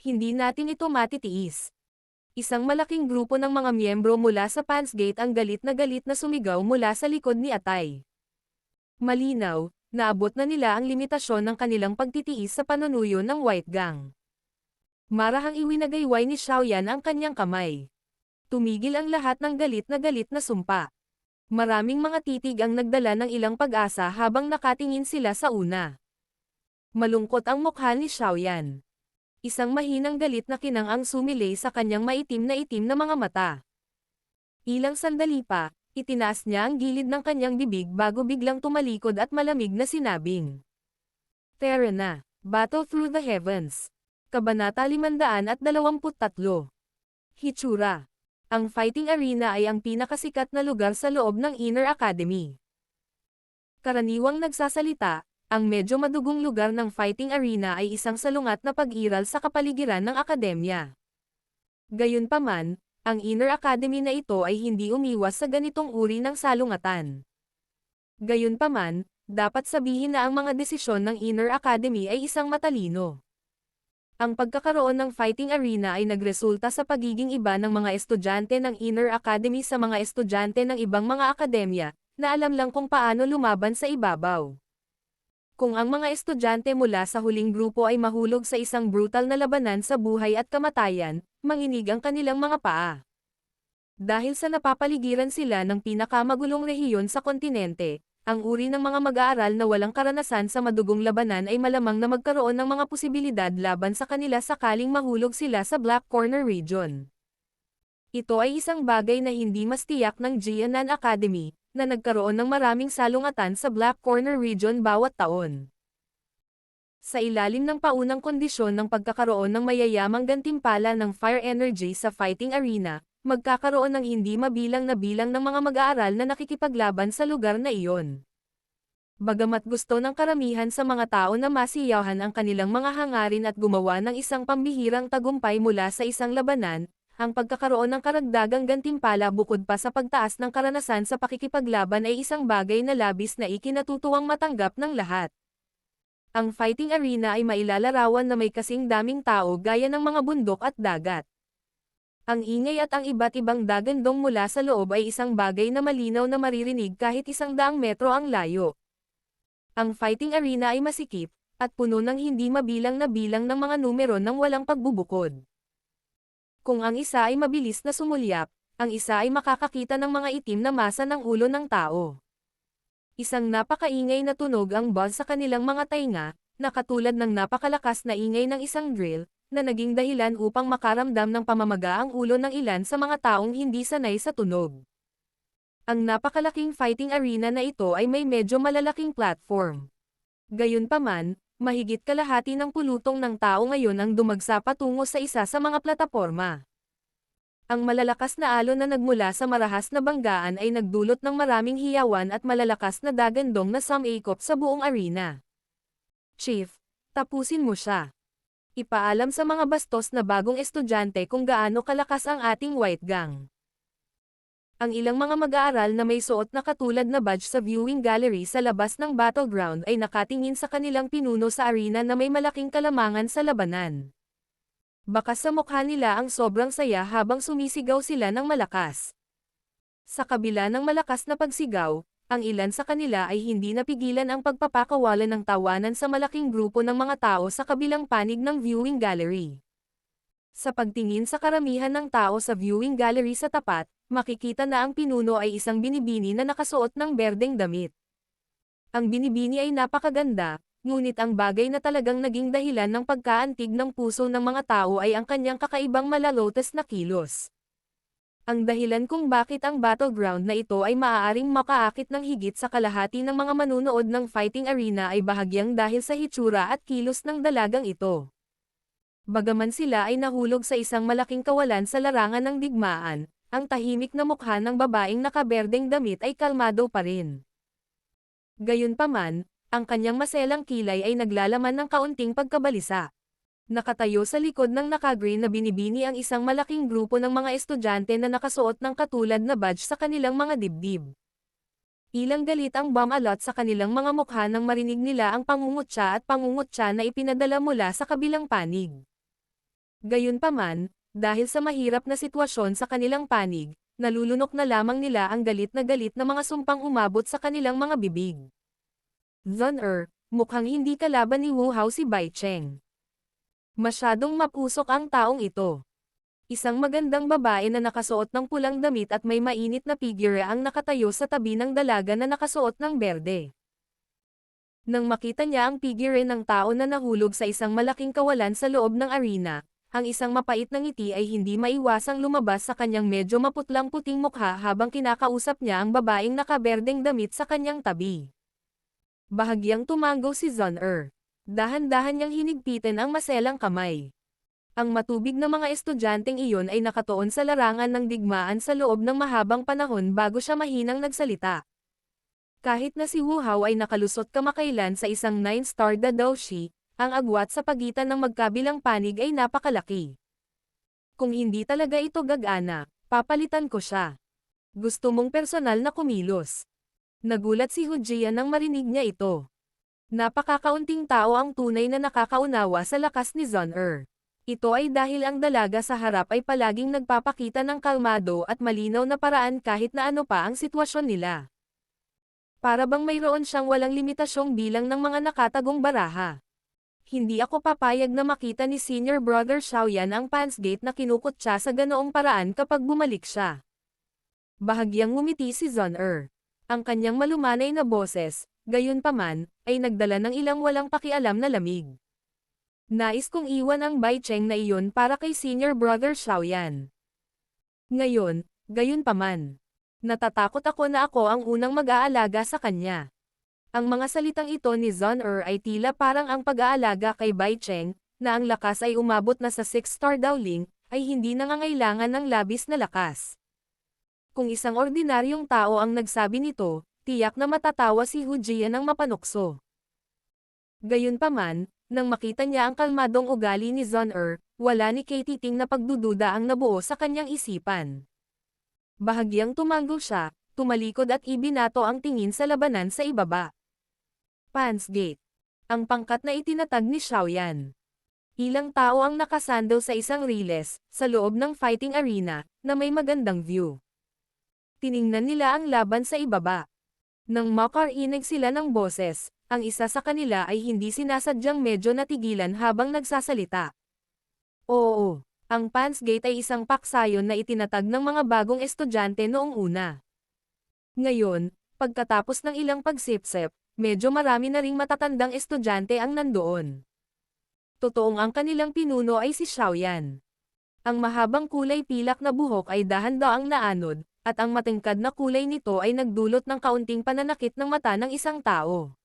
Hindi natin ito matitiis. Isang malaking grupo ng mga miyembro mula sa Pans Gate ang galit na sumigaw mula sa likod ni Atay. Malinaw, naabot na nila ang limitasyon ng kanilang pagtitiis sa panunuyo ng White Gang. Marahang iwinagayway ni Xiaoyan ang kanyang kamay. Tumigil ang lahat ng galit na sumpa. Maraming mga titig ang nagdala ng ilang pag-asa habang nakatingin sila sa una. Malungkot ang mukha ni Xiaoyan. Isang mahinang galit na kinang ang sumilay sa kanyang maitim na mga mata. Ilang sandali pa, itinaas niya ang gilid ng kanyang bibig bago biglang tumalikod at malamig na sinabing. Tara na, Battle Through the Heavens. Kabanata 523. Hitsura. Ang fighting arena ay ang pinakasikat na lugar sa loob ng Inner Academy. Karaniwang nagsasalita, ang medyo madugong lugar ng fighting arena ay isang salungat na pag-iral sa kapaligiran ng akademya. Gayunpaman, ang Inner Academy na ito ay hindi umiwas sa ganitong uri ng salungatan. Gayunpaman, dapat sabihin na ang mga desisyon ng Inner Academy ay isang matalino. Ang pagkakaroon ng fighting arena ay nagresulta sa pagiging iba ng mga estudyante ng Inner Academy sa mga estudyante ng ibang mga akademya, na alam lang kung paano lumaban sa ibabaw. Kung ang mga estudyante mula sa huling grupo ay mahulog sa isang brutal na labanan sa buhay at kamatayan, manginig ang kanilang mga paa. Dahil sa napapaligiran sila ng pinakamagulong rehiyon sa kontinente, ang uri ng mga mag-aaral na walang karanasan sa madugong labanan ay malamang na magkaroon ng mga posibilidad laban sa kanila sakaling mahulog sila sa Black Corner Region. Ito ay isang bagay na hindi mas tiyak ng Jianan Academy, na nagkaroon ng maraming salungatan sa Black Corner Region bawat taon. Sa ilalim ng paunang kondisyon ng pagkakaroon ng mayayamang gantimpala ng fire energy sa fighting arena, magkakaroon ng hindi mabilang na bilang ng mga mag-aaral na nakikipaglaban sa lugar na iyon. Bagamat gusto ng karamihan sa mga tao na masiyahan ang kanilang mga hangarin at gumawa ng isang pambihirang tagumpay mula sa isang labanan, ang pagkakaroon ng karagdagang gantimpala bukod pa sa pagtaas ng karanasan sa pakikipaglaban ay isang bagay na labis na ikinatutuwang matanggap ng lahat. Ang fighting arena ay mailalarawan na may kasing daming tao gaya ng mga bundok at dagat. Ang ingay at ang iba't ibang dagandong mula sa loob ay isang bagay na malinaw na maririnig kahit 100 metro ang layo. Ang fighting arena ay masikip, at puno ng hindi mabilang na bilang ng mga numero ng walang pagbubukod. Kung ang isa ay mabilis na sumulyap, ang isa ay makakakita ng mga itim na masa ng ulo ng tao. Isang napakaingay na tunog ang buzz sa kanilang mga tainga, na katulad ng napakalakas na ingay ng isang drill, na naging dahilan upang makaramdam ng pamamaga ang ulo ng ilan sa mga taong hindi sanay sa tunog. Ang napakalaking fighting arena na ito ay may medyo malalaking platform. Gayunpaman, mahigit kalahati ng pulutong ng tao ngayon ang dumagsa patungo sa isa sa mga plataporma. Ang malalakas na alon na nagmula sa marahas na banggaan ay nagdulot ng maraming hiyawan at malalakas na dagandong na sumikop sa buong arena. Chief, tapusin mo siya. Ipaalam sa mga bastos na bagong estudyante kung gaano kalakas ang ating white gang. Ang ilang mga mag-aaral na may suot na katulad na badge sa viewing gallery sa labas ng battleground ay nakatingin sa kanilang pinuno sa arena na may malaking kalamangan sa labanan. Baka sa mukha nila ang sobrang saya habang sumisigaw sila ng malakas. Sa kabila ng malakas na pagsigaw, ang ilan sa kanila ay hindi napigilan ang pagpapakawalan ng tawanan sa malaking grupo ng mga tao sa kabilang panig ng viewing gallery. Sa pagtingin sa karamihan ng tao sa viewing gallery sa tapat, makikita na ang pinuno ay isang binibini na nakasuot ng berdeng damit. Ang binibini ay napakaganda, ngunit ang bagay na talagang naging dahilan ng pagkaantig ng puso ng mga tao ay ang kanyang kakaibang malalotes na kilos. Ang dahilan kung bakit ang battleground na ito ay maaaring makaakit ng higit sa kalahati ng mga manunood ng fighting arena ay bahagyang dahil sa hitsura at kilos ng dalagang ito. Bagaman sila ay nahulog sa isang malaking kawalan sa larangan ng digmaan, ang tahimik na mukha ng babaeng nakaberdeng damit ay kalmado pa rin. Gayunpaman, ang kanyang maselang kilay ay naglalaman ng kaunting pagkabalisa. Nakatayo sa likod ng nakagreen na binibini ang isang malaking grupo ng mga estudyante na nakasuot ng katulad na badge sa kanilang mga dibdib. Ilang galit ang bumalot sa kanilang mga mukha nang marinig nila ang pangungutya na ipinadala mula sa kabilang panig. Gayunpaman, dahil sa mahirap na sitwasyon sa kanilang panig, nalulunok na lamang nila ang galit na mga sumpang umabot sa kanilang mga bibig. Mukhang hindi kalaban ni Wu Hao si Bai Cheng. Masyadong mapusok ang taong ito. Isang magandang babae na nakasuot ng pulang damit at may mainit na figure ang nakatayo sa tabi ng dalaga na nakasuot ng berde. Nang makita niya ang figure ng tao na nahulog sa isang malaking kawalan sa loob ng arena, ang isang mapait na ngiti ay hindi maiwasang lumabas sa kanyang medyo maputlang-puting mukha habang kinakausap niya ang babaeng nakaberdeng damit sa kanyang tabi. Bahagyang tumango si Zon-er. Dahan-dahan niyang hinigpitin ang maselang kamay. Ang matubig na mga estudyanteng iyon ay nakatuon sa larangan ng digmaan sa loob ng mahabang panahon bago siya mahinang nagsalita. Kahit na si Wu Hao ay nakalusot kamakailan sa isang 9-star Dadoshi, ang agwat sa pagitan ng magkabilang panig ay napakalaki. Kung hindi talaga ito gagana, papalitan ko siya. Gusto mong personal na kumilos. Nagulat si Hujia nang marinig niya ito. Napakakaunting tao ang tunay na nakakaunawa sa lakas ni Zon-er. Ito ay dahil ang dalaga sa harap ay palaging nagpapakita ng kalmado at malinaw na paraan kahit na ano pa ang sitwasyon nila. Para bang mayroon siyang walang limitasyong bilang ng mga nakatagong baraha. Hindi ako papayag na makita ni Senior Brother Xiaoyan ang Pansgate na kinukot siya sa ganoong paraan kapag bumalik siya. Bahagyang ngumiti si Zon-er. Ang kanyang malumanay na boses, gayunpaman, ay nagdala ng ilang walang pakialam na lamig. Nais kong iwan ang Bai Cheng na iyon para kay Senior Brother Xiaoyan. Ngayon, gayunpaman. Natatakot ako na ako ang unang mag-aalaga sa kanya. Ang mga salitang ito ni Zon-er ay tila parang ang pag-aalaga kay Bai Cheng, na ang lakas ay umabot na sa 6-star Dowling, ay hindi nangangailangan ng labis na lakas. Kung isang ordinaryong tao ang nagsabi nito, tiyak na matatawa si Hujia ng mapanukso. Gayunpaman, nang makita niya ang kalmadong ugali ni Zon-er, wala ni Katie-ting na pagdududa ang nabuo sa kanyang isipan. Bahagyang tumango siya, tumalikod at ibinato ang tingin sa labanan sa ibaba. Pansgate. Ang pangkat na itinatag ni Xiaoyan. Ilang tao ang nakasando sa isang riles, sa loob ng fighting arena, na may magandang view. Tiningnan nila ang laban sa ibaba. Nang makarinig sila ng boses, ang isa sa kanila ay hindi sinasadyang medyo natigilan habang nagsasalita. Oo, ang Pansgate ay isang paksayon na itinatag ng mga bagong estudyante noong una. Ngayon, pagkatapos ng ilang pagsipsip, medyo marami na ring matatandang estudyante ang nandoon. Totoong ang kanilang pinuno ay si Xiaoyan. Ang mahabang kulay pilak na buhok ay dahan-daang naanod, at ang matingkad na kulay nito ay nagdulot ng kaunting pananakit ng mata ng isang tao.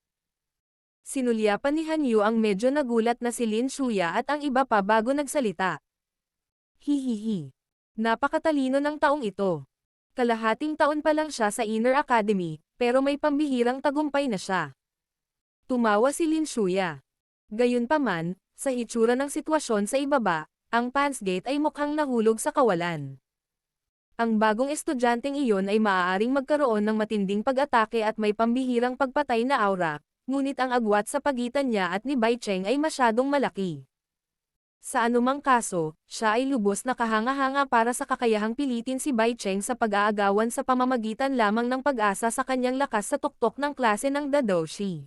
Sinulyapan ni Han Yu ang medyo nagulat na si Lin Shuya at ang iba pa bago nagsalita. Hihihi. Napakatalino ng taong ito. Kalahating taon pa lang siya sa Inner Academy, pero may pambihirang tagumpay na siya. Tumawa si Lin Shuya. Gayunpaman, sa hitsura ng sitwasyon sa ibaba, ang Pansgate ay mukhang nahulog sa kawalan. Ang bagong estudyanteng iyon ay maaaring magkaroon ng matinding pag-atake at may pambihirang pagpatay na aura, ngunit ang agwat sa pagitan niya at ni Bai Cheng ay masyadong malaki. Sa anumang kaso, siya ay lubos na kahanga-hanga para sa kakayahang pilitin si Bai Cheng sa pag-aagawan sa pamamagitan lamang ng pag-asa sa kanyang lakas sa tuktok ng klase ng Dadoshi.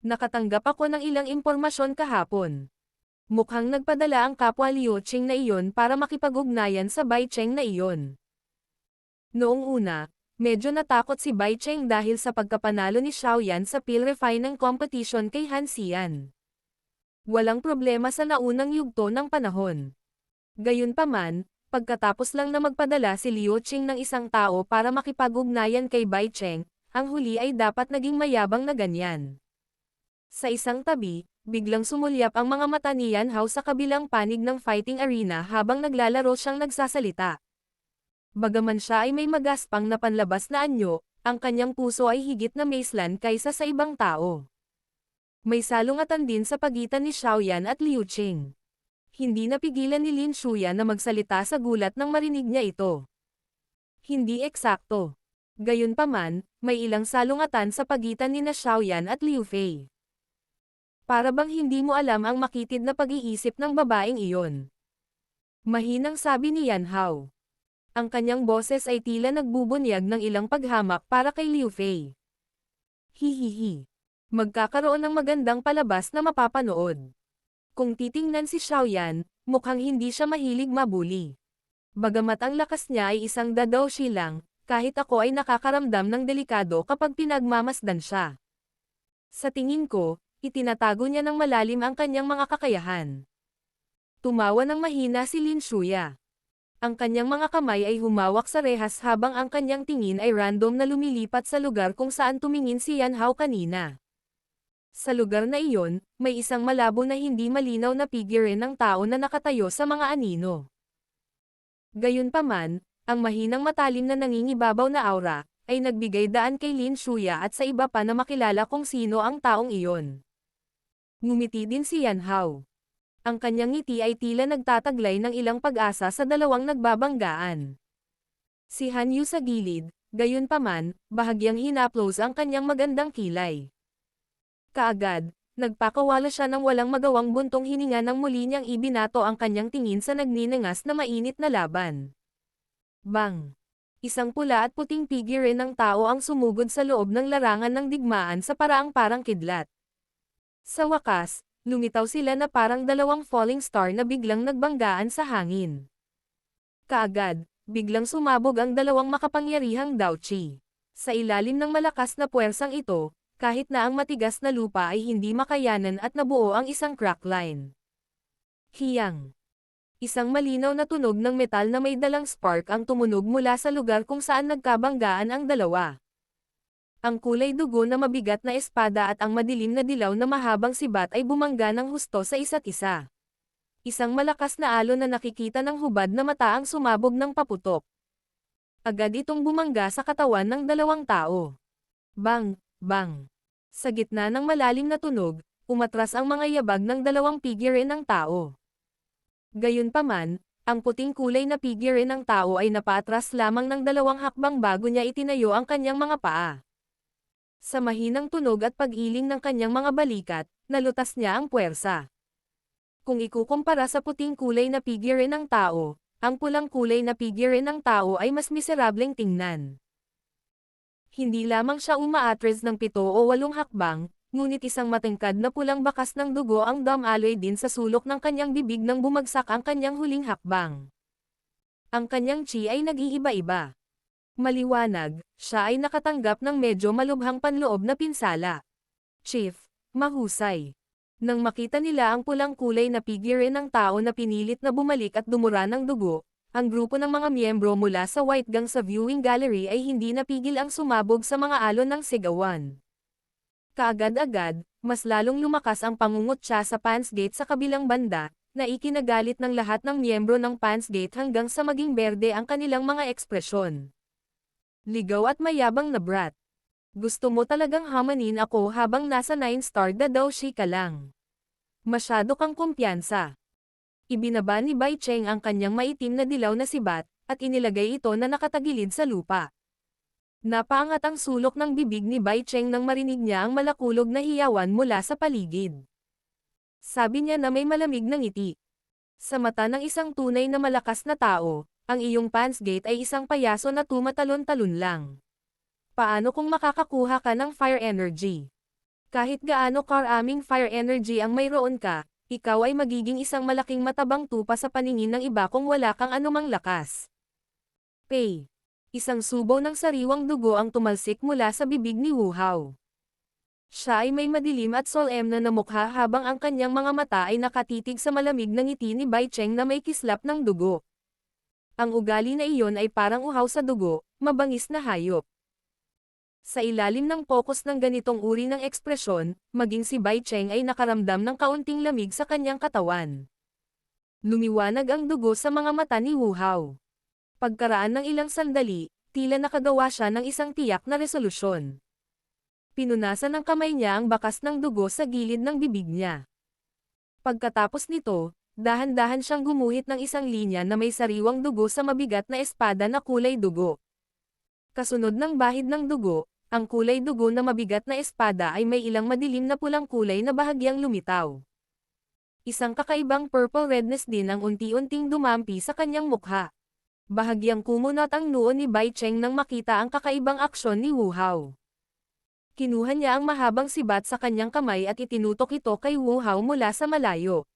Nakatanggap ako ng ilang impormasyon kahapon. Mukhang nagpadala ang kapwa Liu Qing na iyon para makipag-ugnayan sa Bai Cheng na iyon. Noong una, medyo natakot si Bai Cheng dahil sa pagkapanalo ni Xiaoyan sa peel refining competition kay Han Xian. Walang problema sa naunang yugto ng panahon. Gayunpaman, pagkatapos lang na magpadala si Liu Qing ng isang tao para makipag-ugnayan kay Bai Cheng, ang huli ay dapat naging mayabang na ganyan. Sa isang tabi, biglang sumulyap ang mga mata ni Yan Hao sa kabilang panig ng fighting arena habang naglalaro siyang nagsasalita. Bagaman siya ay may magaspang na panlabas na anyo, ang kanyang puso ay higit na maislan kaysa sa ibang tao. May salungatan din sa pagitan ni Xiaoyan at Liu Qing. Hindi napigilan ni Lin Shuya na magsalita sa gulat nang marinig niya ito. Hindi eksakto. Gayunpaman, may ilang salungatan sa pagitan ni na Xiaoyan at Liu Fei. Para bang hindi mo alam ang makitid na pag-iisip ng babaeng iyon. Mahinang sabi ni Yan Hao. Ang kanyang boses ay tila nagbubunyag ng ilang paghamak para kay Liu Fei. Hihihi. Magkakaroon ng magandang palabas na mapapanood. Kung titingnan si Xiaoyan, mukhang hindi siya mahilig mabuli. Bagamat ang lakas niya ay isang Dadoshi lang, kahit ako ay nakakaramdam ng delikado kapag pinagmamasdan siya. Sa tingin ko, itinatago niya ng malalim ang kanyang mga kakayahan. Tumawa ng mahina si Lin Shuya. Ang kanyang mga kamay ay humawak sa rehas habang ang kanyang tingin ay random na lumilipat sa lugar kung saan tumingin si Yan Hao kanina. Sa lugar na iyon, may isang malabo na hindi malinaw na figure ng tao na nakatayo sa mga anino. Gayunpaman, ang mahinang matalim na nangingibabaw na aura, ay nagbigay daan kay Lin Shuya at sa iba pa na makilala kung sino ang taong iyon. Ngumiti din si Yan Hao. Ang kanyang ngiti ay tila nagtataglay ng ilang pag-asa sa dalawang nagbabanggaan. Si Han Yu sa gilid, gayunpaman, bahagyang hinaplos ang kanyang magandang kilay. Kaagad, nagpakawala siya ng walang magawang buntong hininga nang muli niyang ibinato ang kanyang tingin sa nagninangas na mainit na laban. Bang! Isang pula at puting figure ng tao ang sumugod sa loob ng larangan ng digmaan sa paraang parang kidlat. Sa wakas, lumitaw sila na parang dalawang falling star na biglang nagbanggaan sa hangin. Kaagad, biglang sumabog ang dalawang makapangyarihang Daochi. Sa ilalim ng malakas na puwersang ito, kahit na ang matigas na lupa ay hindi makayanan at nabuo ang isang crack line. Hiyang! Isang malinaw na tunog ng metal na may dalang spark ang tumunog mula sa lugar kung saan nagkabanggaan ang dalawa. Ang kulay dugo na mabigat na espada at ang madilim na dilaw na mahabang sibat ay bumangga ng husto sa isa't isa. Isang malakas na alon na nakikita ng hubad na mata ang sumabog ng paputok. Agad itong bumangga sa katawan ng dalawang tao. Bang! Bang! Sa gitna ng malalim na tunog, umatras ang mga yabag ng dalawang figure ng tao. Gayunpaman, ang puting kulay na figure ng tao ay napaatras lamang ng dalawang hakbang bago niya itinayo ang kanyang mga paa. Sa mahinang tunog at pag-iling ng kanyang mga balikat, nalutas niya ang puwersa. Kung ikukumpara sa puting kulay na figure ng tao, ang pulang kulay na figure ng tao ay mas miserableng tingnan. Hindi lamang siya umaatres ng 7 o 8 hakbang, ngunit isang matangkad na pulang bakas ng dugo ang dumaloy din sa sulok ng kanyang bibig nang bumagsak ang kanyang huling hakbang. Ang kanyang chi ay nag-iiba-iba. Maliwanag, siya ay nakatanggap ng medyo malubhang panloob na pinsala. Chief, mahusay. Nang makita nila ang pulang kulay na figure ng tao na pinilit na bumalik at dumura ng dugo, ang grupo ng mga miyembro mula sa White Gang sa viewing gallery ay hindi napigil ang sumabog sa mga alon ng sigawan. Kaagad-agad, mas lalong lumakas ang pangungutya sa Pans Gate sa kabilang banda, na ikinagalit ng lahat ng miyembro ng Pans Gate hanggang sa maging berde ang kanilang mga ekspresyon. Ligaw at mayabang na brat. Gusto mo talagang hamanin ako habang nasa 9-star Daoshi ka lang. Masyado kang kumpiyansa. Ibinaba ni Bai Cheng ang kanyang maitim na dilaw na sibat, at inilagay ito na nakatagilid sa lupa. Napaangat ang sulok ng bibig ni Bai Cheng nang marinig niya ang malakulog na hiyawan mula sa paligid. Sabi niya na may malamig na ngiti. Sa mata ng isang tunay na malakas na tao, ang iyong Pans Gate ay isang payaso na tumatalon-talon lang. Paano kung makakakuha ka ng fire energy? Kahit gaano karaming fire energy ang mayroon ka, ikaw ay magiging isang malaking matabang tupa sa paningin ng iba kung wala kang anumang lakas. Pay. Isang subo ng sariwang dugo ang tumalsik mula sa bibig ni Wu Hao. Siya ay may madilim at solemn na mukha habang ang kanyang mga mata ay nakatitig sa malamig na ngiti ni Bai Cheng na may kislap ng dugo. Ang ugali na iyon ay parang uhaw sa dugo, mabangis na hayop. Sa ilalim ng pokus ng ganitong uri ng ekspresyon, maging si Bai Cheng ay nakaramdam ng kaunting lamig sa kanyang katawan. Lumiwanag ang dugo sa mga mata ni Wu Hao. Pagkaraan ng ilang sandali, tila nakagawa siya ng isang tiyak na resolusyon. Pinunasan ng kamay niya ang bakas ng dugo sa gilid ng bibig niya. Pagkatapos nito, dahan-dahan siyang gumuhit ng isang linya na may sariwang dugo sa mabigat na espada na kulay dugo. Kasunod ng bahid ng dugo, ang kulay dugo na mabigat na espada ay may ilang madilim na pulang kulay na bahagyang lumitaw. Isang kakaibang purple redness din ang unti-unting dumampi sa kanyang mukha. Bahagyang kumunot ang noo ni Bai Cheng nang makita ang kakaibang aksyon ni Wu Hao. Kinuha niya ang mahabang sibat sa kanyang kamay at itinutok ito kay Wu Hao mula sa malayo.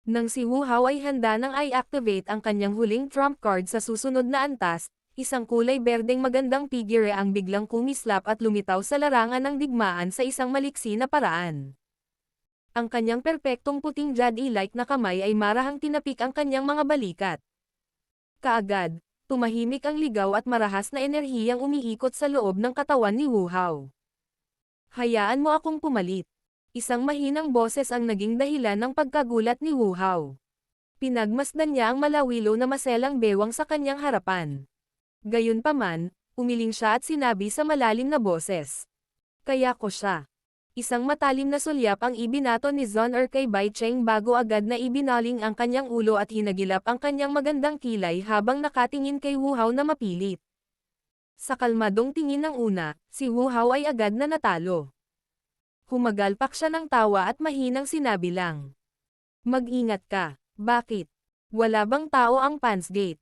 Nang si Wu Hao ay handa nang i-activate ang kanyang huling trump card sa susunod na antas, isang kulay berdeng magandang figure ang biglang kumislap at lumitaw sa larangan ng digmaan sa isang maliksi na paraan. Ang kanyang perpektong puting jade-like na kamay ay marahang tinapik ang kanyang mga balikat. Kaagad, tumahimik ang ligaw at marahas na enerhiyang umiikot sa loob ng katawan ni Wu Hao. Hayaan mo akong pumalit. Isang mahinang boses ang naging dahilan ng pagkagulat ni Wu Hao. Pinagmasdan niya ang malawilo na maselang bewang sa kanyang harapan. Gayunpaman, umiling siya at sinabi sa malalim na boses. Kaya ko siya. Isang matalim na sulyap ang ibinato ni Zon kay Bai Cheng bago agad na ibinaling ang kanyang ulo at hinagilap ang kanyang magandang kilay habang nakatingin kay Wu Hao na mapilit. Sa kalmadong tingin ng una, si Wu Hao ay agad na natalo. Humagalpak siya ng tawa at mahinang sinabi lang. Mag-ingat ka. Bakit? Wala bang tao ang Pans Gate?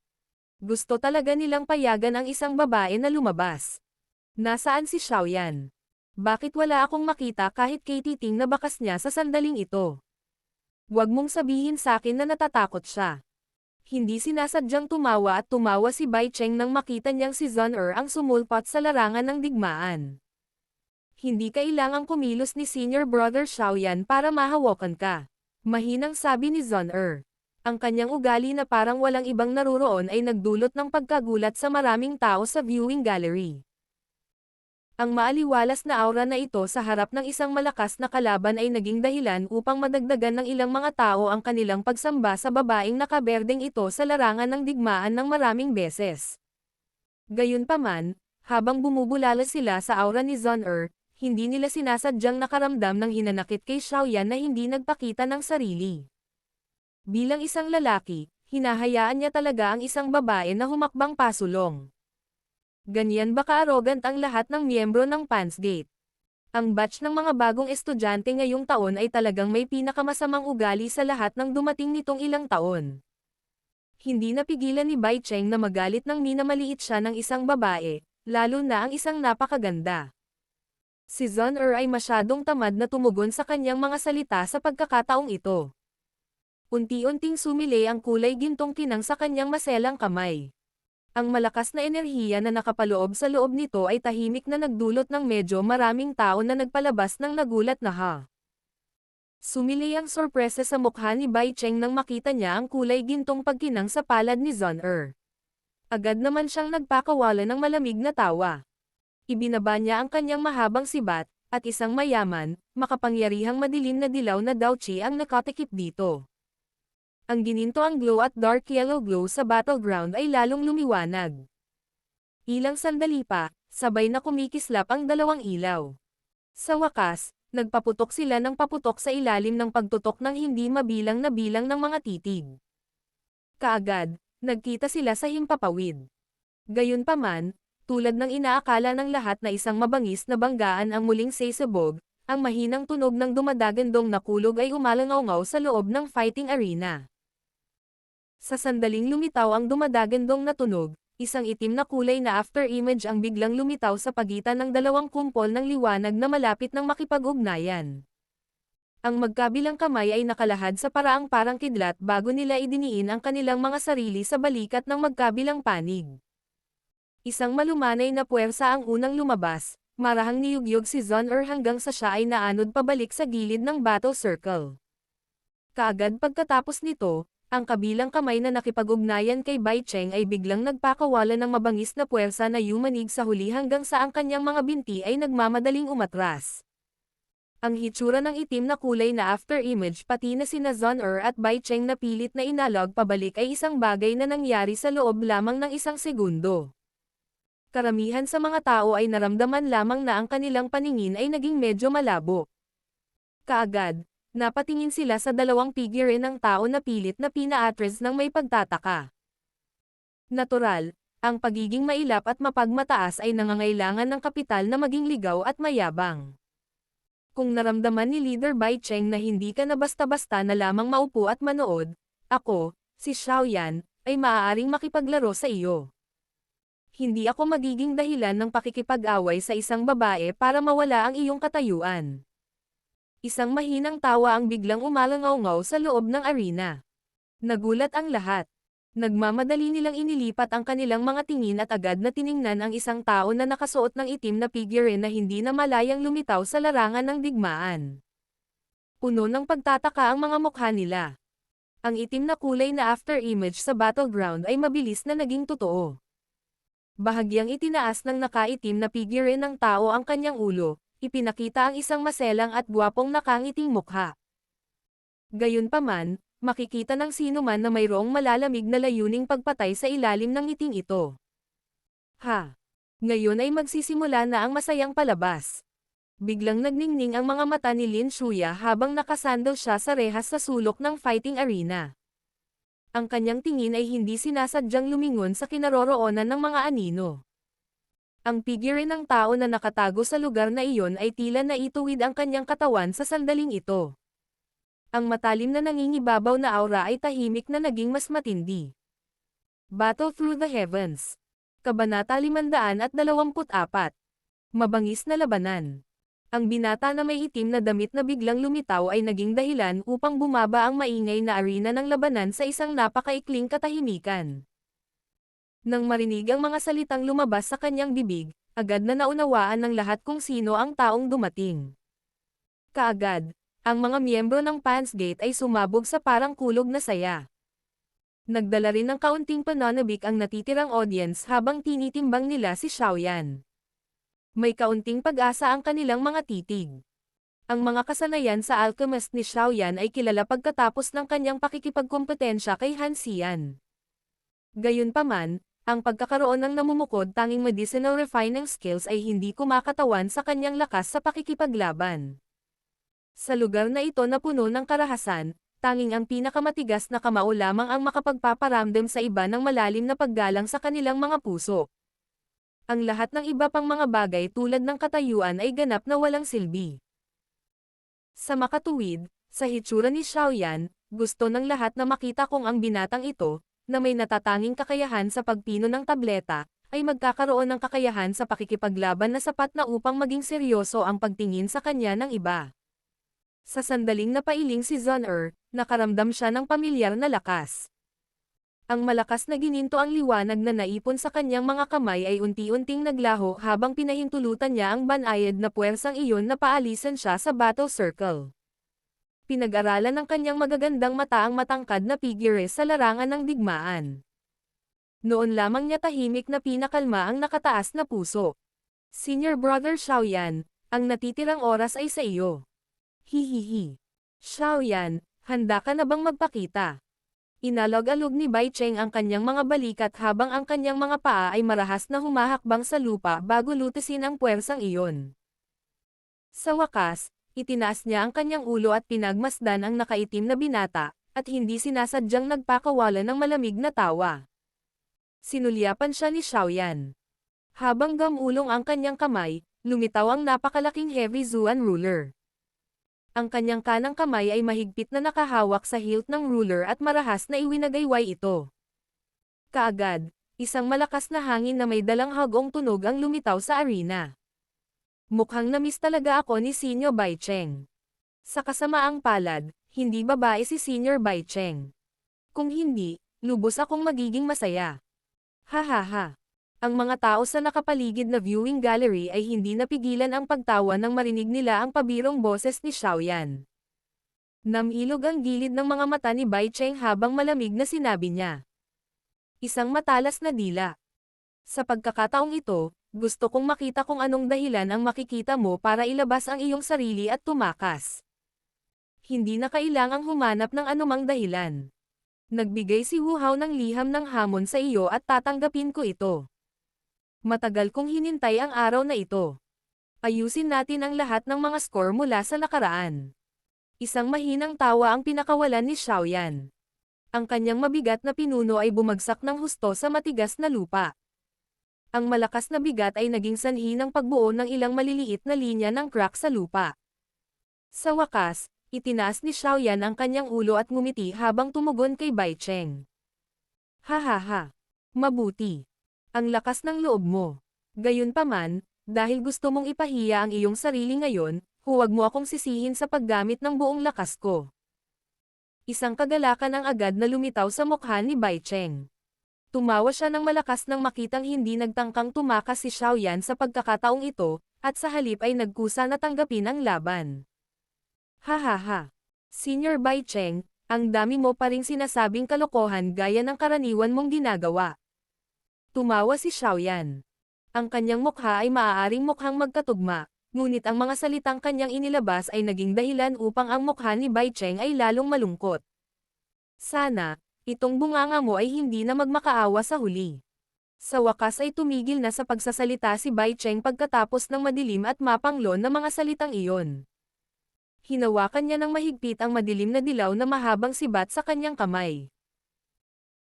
Gusto talaga nilang payagan ang isang babae na lumabas. Nasaan si Xiaoyan? Bakit wala akong makita kahit kay Titing na bakas niya sa sandaling ito? Huwag mong sabihin sa akin na natatakot siya. Hindi sinasadyang tumawa at tumawa si Bai Cheng nang makita niyang si Zon ang sumulpot sa larangan ng digmaan. Hindi kailangang kumilos ni Senior Brother Xiaoyan para mahawakan ka. Mahinang sabi ni Zon Ang kanyang ugali na parang walang ibang naruroon ay nagdulot ng pagkagulat sa maraming tao sa viewing gallery. Ang maaliwalas na aura na ito sa harap ng isang malakas na kalaban ay naging dahilan upang madagdagan ng ilang mga tao ang kanilang pagsamba sa babaeng nakaberdeng ito sa larangan ng digmaan ng maraming beses. Gayunpaman, habang bumubulala sila sa aura ni Zon hindi nila sinasadyang nakaramdam ng hinanakit kay Xiaoyan na hindi nagpakita ng sarili. Bilang isang lalaki, hinahayaan niya talaga ang isang babae na humakbang pasulong. Ganyan ba ka-arrogant ang lahat ng miyembro ng Pans Gate? Ang batch ng mga bagong estudyante ngayong taon ay talagang may pinakamasamang ugali sa lahat ng dumating nitong ilang taon. Hindi napigilan ni Bai Cheng na magalit nang minamaliit siya ng isang babae, lalo na ang isang napakaganda. Si Zon ay masyadong tamad na tumugon sa kanyang mga salita sa pagkakataong ito. Unti-unting sumili ang kulay gintong kinang sa kanyang maselang kamay. Ang malakas na enerhiya na nakapaloob sa loob nito ay tahimik na nagdulot ng medyo maraming tao na nagpalabas ng nagulat na ha. Sumili ang sorpresa sa mukha ni Bai Cheng nang makita niya ang kulay gintong pagkinang sa palad ni Zon Agad naman siyang nagpakawala ng malamig na tawa. Ibinaba niya ang kanyang mahabang sibat, at isang mayaman, makapangyarihang madilim na dilaw na Daochi ang nakatikip dito. Ang gininto ang glow at dark yellow glow sa battleground ay lalong lumiwanag. Ilang sandali pa, sabay na kumikislap ang dalawang ilaw. Sa wakas, nagpaputok sila ng paputok sa ilalim ng pagtutok ng hindi mabilang na bilang ng mga titig. Kaagad, nagkita sila sa himpapawid. Gayunpaman, tulad ng inaakala ng lahat na isang mabangis na banggaan ang muling sasabog, ang mahinang tunog ng dumadagandong na kulog ay umalangaw sa loob ng fighting arena. Sa sandaling lumitaw ang dumadagandong na tunog, isang itim na kulay na after-image ang biglang lumitaw sa pagitan ng dalawang kumpol ng liwanag na malapit ng makipag-ugnayan. Ang magkabilang kamay ay nakalahad sa paraang parang kidlat bago nila idiniin ang kanilang mga sarili sa balikat ng magkabilang panig. Isang malumanay na puwersa ang unang lumabas, marahang niyugyog si Zon hanggang sa siya ay naanod pabalik sa gilid ng battle circle. Kaagad pagkatapos nito, ang kabilang kamay na nakipag-ugnayan kay Bai Cheng ay biglang nagpakawala ng mabangis na puwersa na yumanig sa huli hanggang sa ang kanyang mga binti ay nagmamadaling umatras. Ang hitsura ng itim na kulay na after-image pati na sina Zon at Bai Cheng na pilit na inalog pabalik ay isang bagay na nangyari sa loob lamang ng isang segundo. Karamihan sa mga tao ay naramdaman lamang na ang kanilang paningin ay naging medyo malabo. Kaagad, napatingin sila sa dalawang figure ng tao na pilit na pinaatres ng may pagtataka. Natural, ang pagiging mailap at mapagmataas ay nangangailangan ng kapital na maging ligaw at mayabang. Kung naramdaman ni Leader Bai Cheng na hindi ka na basta-basta na lamang maupo at manood, ako, si Xiaoyan, ay maaaring makipaglaro sa iyo. Hindi ako magiging dahilan ng pakikipag-away sa isang babae para mawala ang iyong katayuan. Isang mahinang tawa ang biglang umalangaw sa loob ng arena. Nagulat ang lahat. Nagmamadali nilang inilipat ang kanilang mga tingin at agad na tiningnan ang isang tao na nakasuot ng itim na figurine na hindi na malayang lumitaw sa larangan ng digmaan. Puno ng pagtataka ang mga mukha nila. Ang itim na kulay na after image sa battleground ay mabilis na naging totoo. Bahagyang itinaas ng nakaitim na figurine ng tao ang kanyang ulo, ipinakita ang isang maselang at gwapong nakangiting mukha. Gayunpaman, makikita ng sino man na mayroong malalamig na layuning pagpatay sa ilalim ng ngiting ito. Ngayon ay magsisimula na ang masayang palabas. Biglang nagningning ang mga mata ni Lin Shuya habang nakasandal siya sa rehas sa sulok ng fighting arena. Ang kanyang tingin ay hindi sinasadyang lumingon sa kinaroroonan ng mga anino. Ang figurine ng tao na nakatago sa lugar na iyon ay tila naituwid ang kanyang katawan sa sandaling ito. Ang matalim na nangingibabaw na aura ay tahimik na naging mas matindi. Battle Through the Heavens. Kabanata 524. Mabangis na labanan. Ang binata na may itim na damit na biglang lumitaw ay naging dahilan upang bumaba ang maingay na arena ng labanan sa isang napakaikling katahimikan. Nang marinig ang mga salitang lumabas sa kanyang bibig, agad na naunawaan ng lahat kung sino ang taong dumating. Kaagad, ang mga miyembro ng Pans Gate ay sumabog sa parang kulog na saya. Nagdala rin ng kaunting pananabik ang natitirang audience habang tinitimbang nila si Xiaoyan. May kaunting pag-asa ang kanilang mga titig. Ang mga kasanayan sa alchemist ni Xiaoyan ay kilala pagkatapos ng kanyang pakikipagkompetensya kay Han Xian. Gayunpaman, ang pagkakaroon ng namumukod tanging medicinal refining skills ay hindi kumakatawan sa kanyang lakas sa pakikipaglaban. Sa lugar na ito na puno ng karahasan, tanging ang pinakamatigas na kamao lamang ang makapagpaparamdam sa iba ng malalim na paggalang sa kanilang mga puso. Ang lahat ng iba pang mga bagay tulad ng katayuan ay ganap na walang silbi. Sa makatuwid, sa hitsura ni Xiaoyan, gusto ng lahat na makita kung ang binatang ito, na may natatanging kakayahan sa pagpino ng tableta, ay magkakaroon ng kakayahan sa pakikipaglaban na sapat na upang maging seryoso ang pagtingin sa kanya ng iba. Sa sandaling napailing si Zun nakaramdam siya ng pamilyar na lakas. Ang malakas na gininto ang liwanag na naipon sa kanyang mga kamay ay unti-unting naglaho habang pinahintulutan niya ang banayad na puwersang iyon na paalisan siya sa battle circle. Pinag-aralan ng kanyang magagandang mata ang matangkad na figure sa larangan ng digmaan. Noon lamang niya tahimik na pinakalma ang nakataas na puso. Senior Brother Xiaoyan, ang natitirang oras ay sa iyo. Hihihi. Xiaoyan, handa ka na bang magpakita? Inalog-alog ni Bai Cheng ang kanyang mga balikat habang ang kanyang mga paa ay marahas na humahakbang sa lupa bago lutisin ang puwersang iyon. Sa wakas, itinaas niya ang kanyang ulo at pinagmasdan ang nakaitim na binata, at hindi sinasadyang nagpakawala ng malamig na tawa. Sinulyapan siya ni Xiaoyan. Habang gamulong ang kanyang kamay, lumitaw ang napakalaking heavy Zuan ruler. Ang kanyang kanang kamay ay mahigpit na nakahawak sa hilt ng ruler at marahas na iwinagayway ito. Kaagad, isang malakas na hangin na may dalang hagong tunog ang lumitaw sa arena. Mukhang namiss talaga ako ni Senior Bai Cheng. Sa kasamaang palad, hindi babae si Senior Bai Cheng. Kung hindi, lubos akong magiging masaya. Hahaha. Ang mga tao sa nakapaligid na viewing gallery ay hindi napigilan ang pagtawa nang marinig nila ang pabirong boses ni Xiaoyan. Namilog ang gilid ng mga mata ni Bai Cheng habang malamig na sinabi niya. Isang matalas na dila. Sa pagkakataong ito, gusto kong makita kung anong dahilan ang makikita mo para ilabas ang iyong sarili at tumakas. Hindi na kailangang humanap ng anumang dahilan. Nagbigay si Wu Hao ng liham ng hamon sa iyo at tatanggapin ko ito. Matagal kong hinintay ang araw na ito. Ayusin natin ang lahat ng mga score mula sa nakaraan. Isang mahinang tawa ang pinakawalan ni Xiaoyan. Ang kanyang mabigat na pinuno ay bumagsak ng husto sa matigas na lupa. Ang malakas na bigat ay naging sanhi ng pagbuo ng ilang maliliit na linya ng crack sa lupa. Sa wakas, itinaas ni Xiaoyan ang kanyang ulo at ngumiti habang tumugon kay Bai Cheng. Hahaha. Mabuti. Ang lakas ng loob mo. Gayunpaman, dahil gusto mong ipahiya ang iyong sarili ngayon, huwag mo akong sisihin sa paggamit ng buong lakas ko. Isang kagalakan ang agad na lumitaw sa mukha ni Bai Cheng. Tumawa siya ng malakas nang makitang hindi nagtangkang tumakas si Xiaoyan sa pagkakataong ito, at sa halip ay nagkusa na tanggapin ang laban. Hahaha. Senior Bai Cheng, ang dami mo pa ring sinasabing kalokohan gaya ng karaniwan mong ginagawa. Tumawa si Xiaoyan. Ang kanyang mukha ay maaaring mukhang magkatugma, ngunit ang mga salitang kanyang inilabas ay naging dahilan upang ang mukha ni Bai Cheng ay lalong malungkot. Sana, itong bunganga mo ay hindi na magmakaawa sa huli. Sa wakas ay tumigil na sa pagsasalita si Bai Cheng pagkatapos ng madilim at mapanglon na mga salitang iyon. Hinawakan niya ng mahigpit ang madilim na dilaw na mahabang sibat sa kanyang kamay.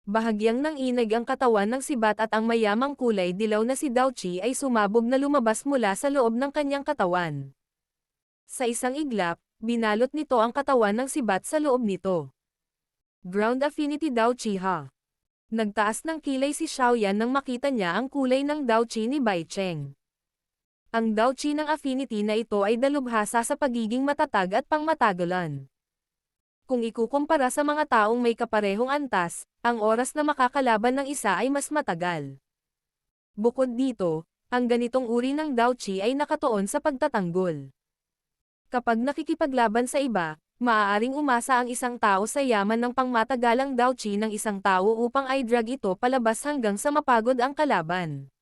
Bahagyang nanginig ang katawan ng sibat at ang mayamang kulay dilaw na si Dao Qi ay sumabog na lumabas mula sa loob ng kanyang katawan. Sa isang iglap, binalot nito ang katawan ng sibat sa loob nito. Ground Affinity Dao Qi ha. Nagtaas ng kilay si Xiaoyan nang makita niya ang kulay ng Dao Qi ni Bai Cheng. Ang Dao Qi ng affinity na ito ay dalubhasa sa pagiging matatag at pangmatagalan. Kung ikukumpara sa mga taong may kaparehong antas, ang oras na makakalaban ng isa ay mas matagal. Bukod dito, ang ganitong uri ng Dao Qi ay nakatuon sa pagtatanggol. Kapag nakikipaglaban sa iba, maaaring umasa ang isang tao sa yaman ng pangmatagalang Dao Qi ng isang tao upang i-drag ito palabas hanggang sa mapagod ang kalaban.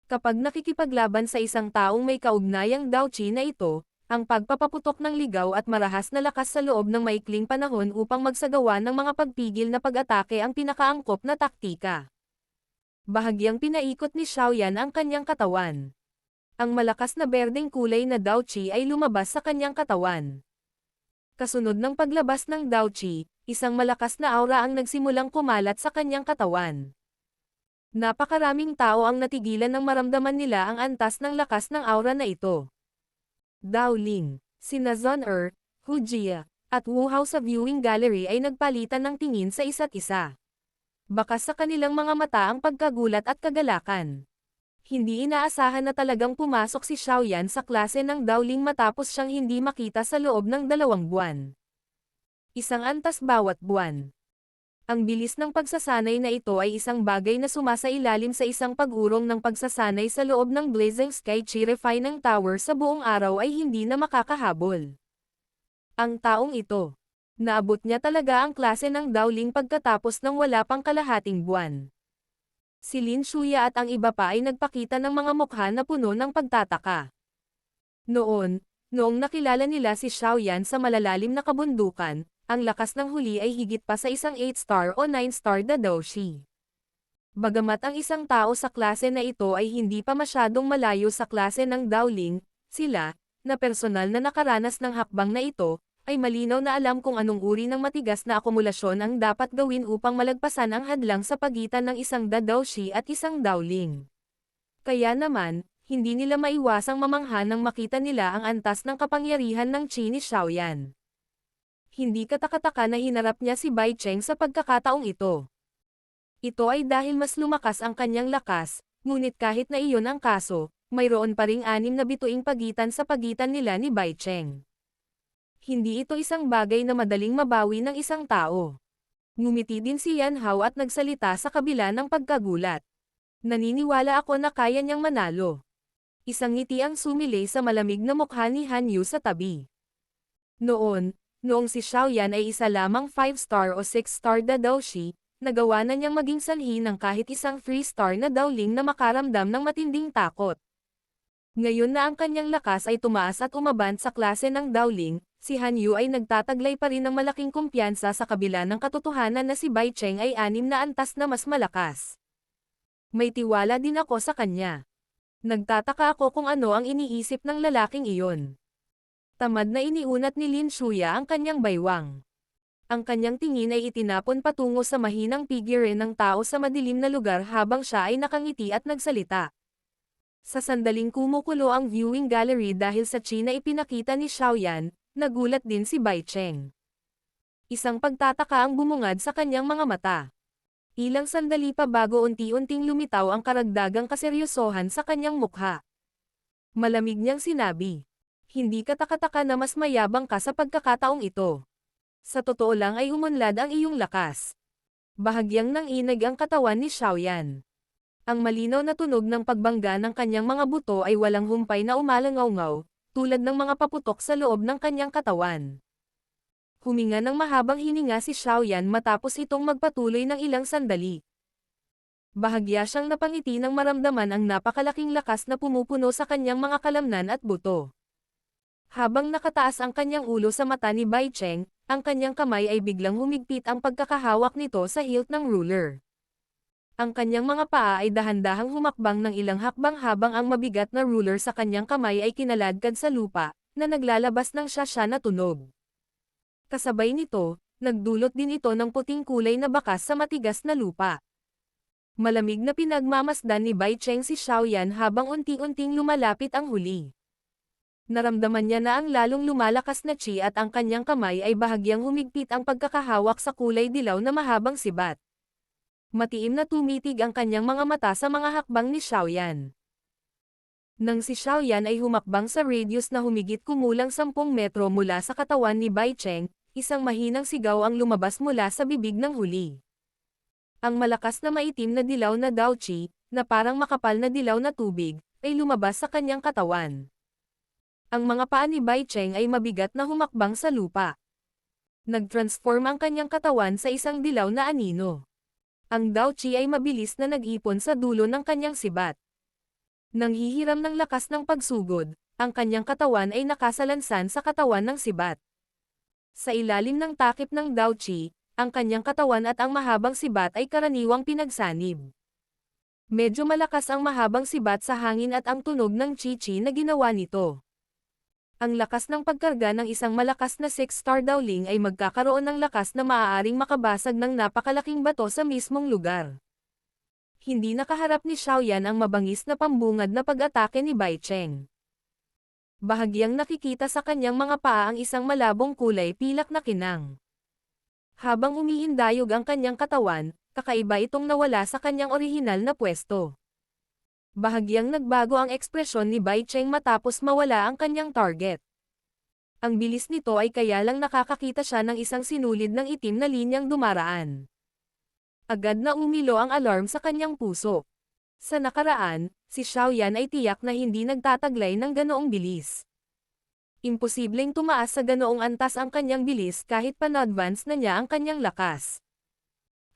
Kapag nakikipaglaban sa isang taong may kaugnayang Dao Qi na ito, ang pagpapaputok ng ligaw at marahas na lakas sa loob ng maikling panahon upang magsagawa ng mga pagpigil na pag-atake ang pinakaangkop na taktika. Bahagyang pinaikot ni Xiaoyan ang kanyang katawan. Ang malakas na berdeng kulay na Dao Qi ay lumabas sa kanyang katawan. Kasunod ng paglabas ng Dao Qi, isang malakas na aura ang nagsimulang kumalat sa kanyang katawan. Napakaraming tao ang natigilan nang maramdaman nila ang antas ng lakas ng aura na ito. Dao Ling, sina Zon Hu Jia, at Wu Hao sa viewing gallery ay nagpalitan ng tingin sa isa't isa. Bakas sa kanilang mga mata ang pagkagulat at kagalakan. Hindi inaasahan na talagang pumasok si Xiaoyan sa klase ng Dao Ling matapos siyang hindi makita sa loob ng 2 buwan. Isang antas bawat buwan. Ang bilis ng pagsasanay na ito ay isang bagay na sumasailalim sa isang pag-urong ng pagsasanay sa loob ng Blazing Sky Chi-Refine ng tower sa buong araw ay hindi na makakahabol. Ang taong ito, naabot niya talaga ang klase ng Dao Ling pagkatapos ng wala pang kalahating buwan. Si Lin Shuya at ang iba pa ay nagpakita ng mga mukha na puno ng pagtataka. Noong nakilala nila si Xiaoyan sa malalalim na kabundukan, ang lakas ng huli ay higit pa sa isang 8-star o 9-star na Dao Qi. Bagamat ang isang tao sa klase na ito ay hindi pa masyadong malayo sa klase ng Dao Ling, sila, na personal na nakaranas ng hakbang na ito, ay malinaw na alam kung anong uri ng matigas na akumulasyon ang dapat gawin upang malagpasan ang hadlang sa pagitan ng isang Dao Qi at isang Dao Ling. Kaya naman, hindi nila maiwasang mamangha nang makita nila ang antas ng kapangyarihan ng Qi ni Xiaoyan. Hindi katakataka na hinarap niya si Bai Cheng sa pagkakataong ito. Ito ay dahil mas lumakas ang kanyang lakas, ngunit kahit na iyon ang kaso, mayroon pa ring 6 na bituing pagitan sa pagitan nila ni Bai Cheng. Hindi ito isang bagay na madaling mabawi ng isang tao. Ngumiti din si Yan Hao at nagsalita sa kabila ng pagkagulat. Naniniwala ako na kaya niyang manalo. Isang ngiti ang sumilay sa malamig na mukha ni Han Yu sa tabi. Noong si Xiaoyan ay isa lamang 5-star o 6-star na Dao Qi, nagawa na niyang maging sanhi ng kahit isang 3-star na Dao Ling na makaramdam ng matinding takot. Ngayon na ang kanyang lakas ay tumaas at umabant sa klase ng Dao Ling, si Han Yu ay nagtataglay pa rin ng malaking kumpiyansa sa kabila ng katotohanan na si Bai Cheng ay 6 na antas na mas malakas. May tiwala din ako sa kanya. Nagtataka ako kung ano ang iniisip ng lalaking iyon. Tamad na iniunat ni Lin Shuya ang kanyang baywang. Ang kanyang tingin ay itinapon patungo sa mahinang figure ng tao sa madilim na lugar habang siya ay nakangiti at nagsalita. Sa sandaling kumukulo ang viewing gallery dahil sa Qi na ipinakita ni Xiaoyan, nagulat din si Bai Cheng. Isang pagtataka ang bumungad sa kanyang mga mata. Ilang sandali pa bago unti-unting lumitaw ang karagdagang kaseryosohan sa kanyang mukha. Malamig niyang sinabi. Hindi katakataka na mas mayabang ka sa pagkakataong ito. Sa totoo lang ay umunlad ang iyong lakas. Bahagyang nanginig ang katawan ni Xiaoyan. Ang malinaw na tunog ng pagbangga ng kanyang mga buto ay walang humpay na umalangaw-ngaw, tulad ng mga paputok sa loob ng kanyang katawan. Huminga ng mahabang hininga si Xiaoyan matapos itong magpatuloy ng ilang sandali. Bahagya siyang napangiti nang maramdaman ang napakalaking lakas na pumupuno sa kanyang mga kalamnan at buto. Habang nakataas ang kanyang ulo sa mata ni Bai Cheng, ang kanyang kamay ay biglang humigpit ang pagkakahawak nito sa hilt ng ruler. Ang kanyang mga paa ay dahan-dahang humakbang ng ilang hakbang habang ang mabigat na ruler sa kanyang kamay ay kinaladkad sa lupa, na naglalabas ng sya na tunog. Kasabay nito, nagdulot din ito ng puting kulay na bakas sa matigas na lupa. Malamig na pinagmamasdan ni Bai Cheng si Xiaoyan habang unti-unting lumalapit ang huli. Naramdaman niya na ang lalong lumalakas na chi at ang kanyang kamay ay bahagyang humigpit ang pagkakahawak sa kulay dilaw na mahabang sibat. Matiim na tumitig ang kanyang mga mata sa mga hakbang ni Xiaoyan. Nang si Xiaoyan ay humakbang sa radius na humigit kumulang 10 metro mula sa katawan ni Bai Cheng, isang mahinang sigaw ang lumabas mula sa bibig ng huli. Ang malakas na maitim na dilaw na Dao Qi, na parang makapal na dilaw na tubig, ay lumabas sa kanyang katawan. Ang mga paa ni Bai Cheng ay mabigat na humakbang sa lupa. Nag-transform ang kanyang katawan sa isang dilaw na anino. Ang Dao Qi ay mabilis na nag-ipon sa dulo ng kanyang sibat. Nang hihiram ng lakas ng pagsugod, ang kanyang katawan ay nakasalansan sa katawan ng sibat. Sa ilalim ng takip ng Dao Qi, ang kanyang katawan at ang mahabang sibat ay karaniwang pinagsanib. Medyo malakas ang mahabang sibat sa hangin at ang tunog ng chi-chi na ginawa nito. Ang lakas ng pagkarga ng isang malakas na 6-star Daoling ay magkakaroon ng lakas na maaaring makabasag ng napakalaking bato sa mismong lugar. Hindi nakaharap ni Xiaoyan ang mabangis na pambungad na pag-atake ni Bai Cheng. Bahagyang nakikita sa kanyang mga paa ang isang malabong kulay pilak na kinang. Habang umiindayog ang kanyang katawan, kakaiba itong nawala sa kanyang orihinal na pwesto. Bahagyang nagbago ang ekspresyon ni Bai Cheng matapos mawala ang kanyang target. Ang bilis nito ay kaya lang nakakakita siya ng isang sinulid ng itim na linyang dumaraan. Agad na umilo ang alarm sa kanyang puso. Sa nakaraan, si Xiaoyan ay tiyak na hindi nagtataglay ng ganoong bilis. Imposibleng tumaas sa ganoong antas ang kanyang bilis kahit pa-advance na niya ang kanyang lakas.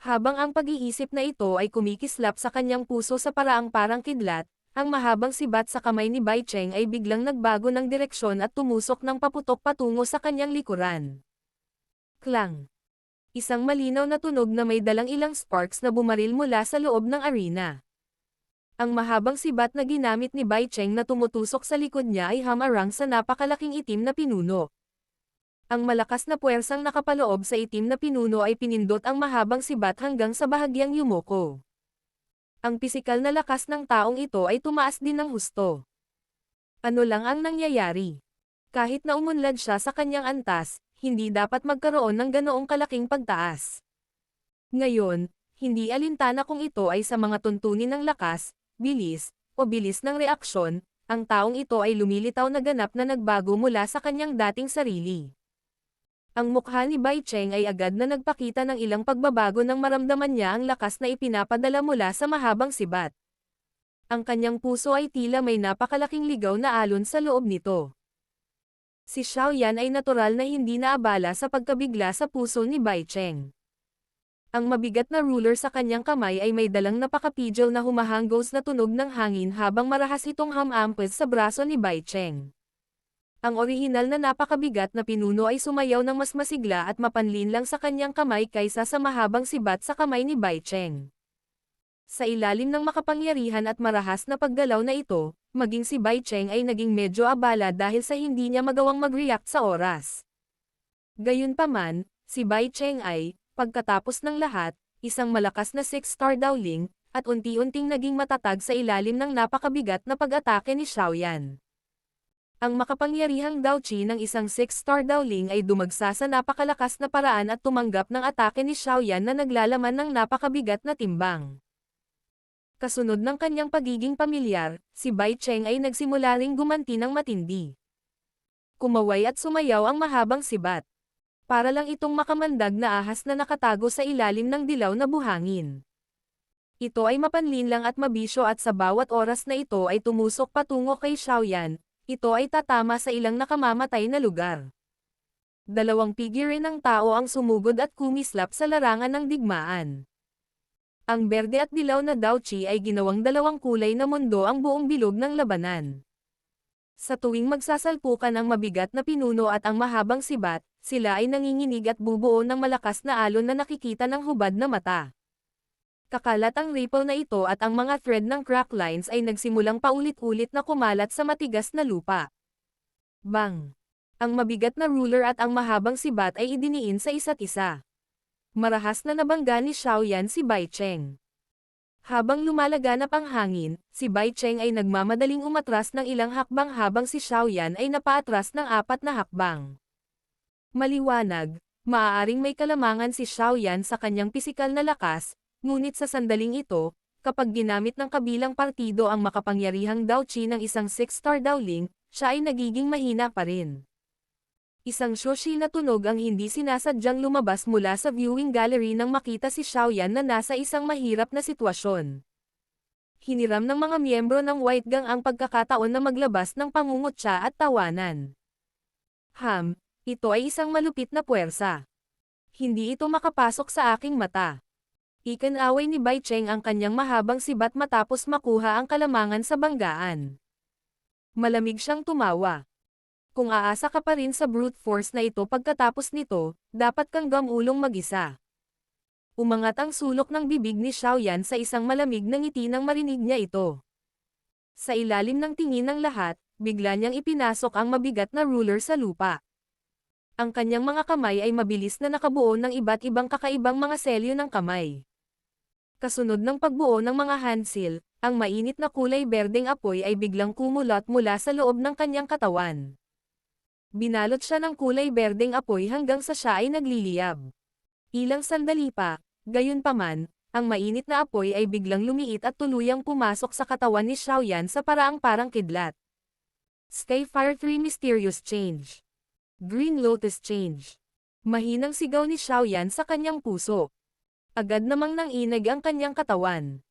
Habang ang pag-iisip na ito ay kumikislap sa kanyang puso sa paraang parang kidlat, ang mahabang sibat sa kamay ni Bai Cheng ay biglang nagbago ng direksyon at tumusok ng paputok patungo sa kanyang likuran. Klang! Isang malinaw na tunog na may dalang ilang sparks na bumaril mula sa loob ng arena. Ang mahabang sibat na ginamit ni Bai Cheng na tumutusok sa likod niya ay hamarang sa napakalaking itim na pinuno. Ang malakas na puwersang nakapaloob sa itim na pinuno ay pinindot ang mahabang sibat hanggang sa bahagyang yumuko. Ang pisikal na lakas ng taong ito ay tumaas din ng husto. Ano lang ang nangyayari? Kahit na umunlad siya sa kanyang antas, hindi dapat magkaroon ng ganoong kalaking pagtaas. Ngayon, hindi alintana kung ito ay sa mga tuntunin ng lakas, bilis, o bilis ng reaksyon, ang taong ito ay lumilitaw na ganap na nagbago mula sa kanyang dating sarili. Ang mukha ni Bai Cheng ay agad na nagpakita ng ilang pagbabago nang maramdaman niya ang lakas na ipinapadala mula sa mahabang sibat. Ang kanyang puso ay tila may napakalaking ligaw na alon sa loob nito. Si Xiaoyan ay natural na hindi naabala sa pagkabigla sa puso ni Bai Cheng. Ang mabigat na ruler sa kanyang kamay ay may dalang napakapidyo na humahanggos na tunog ng hangin habang marahas itong hamampes sa braso ni Bai Cheng. Ang orihinal na napakabigat na pinuno ay sumayaw ng mas masigla at mapanlin lang sa kanyang kamay kaysa sa mahabang sibat sa kamay ni Bai Cheng. Sa ilalim ng makapangyarihan at marahas na paggalaw na ito, maging si Bai Cheng ay naging medyo abala dahil sa hindi niya magawang mag-react sa oras. Gayunpaman, si Bai Cheng ay, pagkatapos ng lahat, isang malakas na 6-star Daoling, at unti-unting naging matatag sa ilalim ng napakabigat na pag-atake ni Xiaoyan. Ang makapangyarihang Dao Qi ng isang 6-star Daoling ay dumagsa sa napakalakas na paraan at tumanggap ng atake ni Xiaoyan na naglalaman ng napakabigat na timbang. Kasunod ng kanyang pagiging pamilyar, si Bai Cheng ay nagsimula ring gumanti ng matindi. Kumaway at sumayaw ang mahabang sibat. Para lang itong makamandag na ahas na nakatago sa ilalim ng dilaw na buhangin. Ito ay mapanlinlang at mabisyo at sa bawat oras na ito ay tumusok patungo kay Xiaoyan, ito ay tatama sa ilang nakamamatay na lugar. Dalawang figure ng tao ang sumugod at kumislap sa larangan ng digmaan. Ang berde at dilaw na Daochi ay ginawang dalawang kulay na mundo ang buong bilog ng labanan. Sa tuwing magsasalpukan ang mabigat na pinuno at ang mahabang sibat, sila ay nanginginig at bubuo ng malakas na alon na nakikita ng hubad na mata. Kakalat ang ripple na ito at ang mga thread ng crack lines ay nagsimulang paulit-ulit na kumalat sa matigas na lupa. Bang! Ang mabigat na ruler at ang mahabang sibat ay idiniin sa isa't isa. Marahas na nabangga ni Xiaoyan si Bai Cheng. Habang lumalaganap ang hangin, si Bai Cheng ay nagmamadaling umatras ng ilang hakbang habang si Xiaoyan ay napaatras ng 4 na hakbang. Maliwanag, maaaring may kalamangan si Xiaoyan sa kanyang pisikal na lakas, ngunit sa sandaling ito, kapag ginamit ng kabilang partido ang makapangyarihang Daochi ng isang 6-star Daoling, siya ay nagiging mahina pa rin. Isang shoshi na tunog ang hindi sinasadyang lumabas mula sa viewing gallery nang makita si Xiaoyan na nasa isang mahirap na sitwasyon. Hiniram ng mga miyembro ng White Gang ang pagkakataon na maglabas ng pangungutya at tawanan. Ito ay isang malupit na puwersa. Hindi ito makapasok sa aking mata. Ikinaway ni Bai Cheng ang kanyang mahabang sibat matapos makuha ang kalamangan sa banggaan. Malamig siyang tumawa. Kung aasa ka pa rin sa brute force na ito pagkatapos nito, dapat kang gamulong mag-isa. Umangat ang sulok ng bibig ni Xiaoyan sa isang malamig na ngiti nang marinig niya ito. Sa ilalim ng tingin ng lahat, bigla niyang ipinasok ang mabigat na ruler sa lupa. Ang kanyang mga kamay ay mabilis na nakabuo ng iba't ibang kakaibang mga selyo ng kamay. Kasunod ng pagbuo ng mga handsil, ang mainit na kulay berdeng apoy ay biglang kumulot mula sa loob ng kanyang katawan. Binalot siya ng kulay berdeng apoy hanggang sa siya ay nagliliyab. Ilang sandali pa, gayunpaman, ang mainit na apoy ay biglang lumiit at tuluyang pumasok sa katawan ni Xiaoyan sa paraang parang kidlat. Skyfire 3 Mysterious Change. Green Lotus Change. Mahinang sigaw ni Xiaoyan sa kanyang puso. Agad namang nanginig ang kanyang katawan.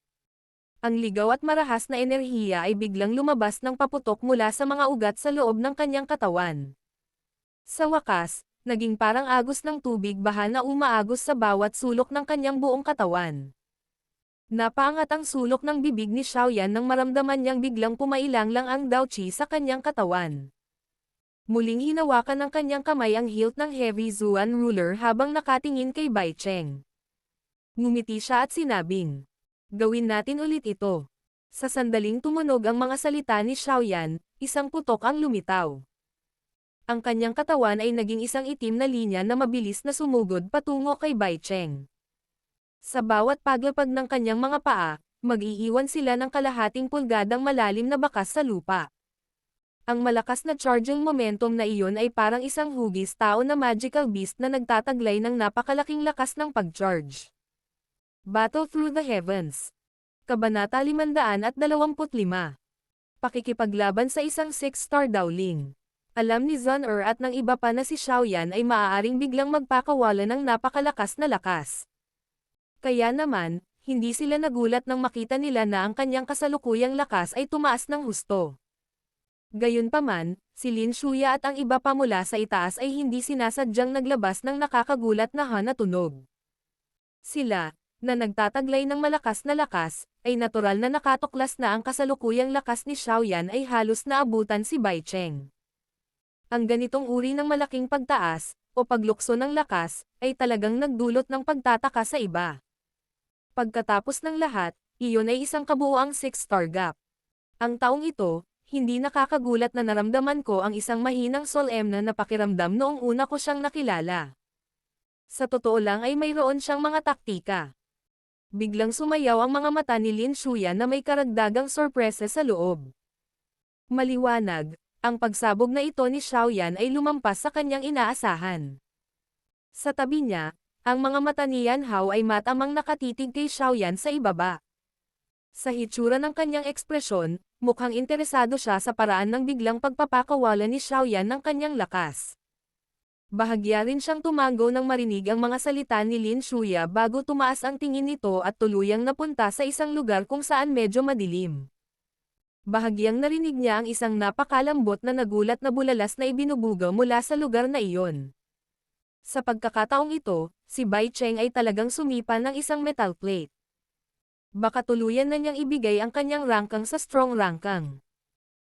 Ang ligaw at marahas na enerhiya ay biglang lumabas ng paputok mula sa mga ugat sa loob ng kanyang katawan. Sa wakas, naging parang agos ng tubig baha na umaagos sa bawat sulok ng kanyang buong katawan. Napaangat ang sulok ng bibig ni Xiaoyan nang maramdaman niyang biglang pumailang-lang ang Daochi sa kanyang katawan. Muling hinawakan ng kanyang kamay ang hilt ng heavy Zuan ruler habang nakatingin kay Bai Cheng. Ngumiti siya at sinabing, "Gawin natin ulit ito." Sa sandaling tumunog ang mga salita ni Xiaoyan, isang putok ang lumitaw. Ang kanyang katawan ay naging isang itim na linya na mabilis na sumugod patungo kay Bai Cheng. Sa bawat paglapag ng kanyang mga paa, mag-iiwan sila ng kalahating pulgadang malalim na bakas sa lupa. Ang malakas na charging momentum na iyon ay parang isang hugis tao na magical beast na nagtataglay ng napakalaking lakas ng pag-charge. Battle Through the Heavens. Kabanata 525. Pakikipaglaban sa isang 6-star Daoling. Alam ni Zun at ng iba pa na si Xiaoyan ay maaaring biglang magpakawala ng napakalakas na lakas. Kaya naman, hindi sila nagulat nang makita nila na ang kanyang kasalukuyang lakas ay tumaas ng husto. Gayunpaman, si Lin Shuya at ang iba pa mula sa itaas ay hindi sinasadyang naglabas ng nakakagulat na na tunog. Sila, na nagtataglay ng malakas na lakas, ay natural na nakatuklas na ang kasalukuyang lakas ni Xiaoyan ay halos naabutan si Bai Cheng. Ang ganitong uri ng malaking pagtaas, o paglukso ng lakas, ay talagang nagdulot ng pagtataka sa iba. Pagkatapos ng lahat, iyon ay isang kabuuang 6-star gap. Ang taong ito, hindi nakakagulat na naramdaman ko ang isang mahinang solemn na pakiramdam noong una ko siyang nakilala. Sa totoo lang ay mayroon siyang mga taktika. Biglang sumayaw ang mga mata ni Lin Shuya na may karagdagang sorpresa sa loob. Maliwanag, ang pagsabog na ito ni Xiaoyan ay lumampas sa kanyang inaasahan. Sa tabi niya, ang mga mata ni Yan Hao ay matamang nakatitig kay Xiaoyan sa ibaba. Sa hitsura ng kanyang ekspresyon, mukhang interesado siya sa paraan ng biglang pagpapakawala ni Xiaoyan ng kanyang lakas. Bahagya rin siyang tumango nang marinig ang mga salita ni Lin Shuya bago tumaas ang tingin nito at tuluyang napunta sa isang lugar kung saan medyo madilim. Bahagyang narinig niya ang isang napakalambot na nagulat na bulalas na ibinubuga mula sa lugar na iyon. Sa pagkakataong ito, si Bai Cheng ay talagang sumipa ng isang metal plate. Baka tuluyan na niyang ibigay ang kanyang rangkang sa strong rangkang.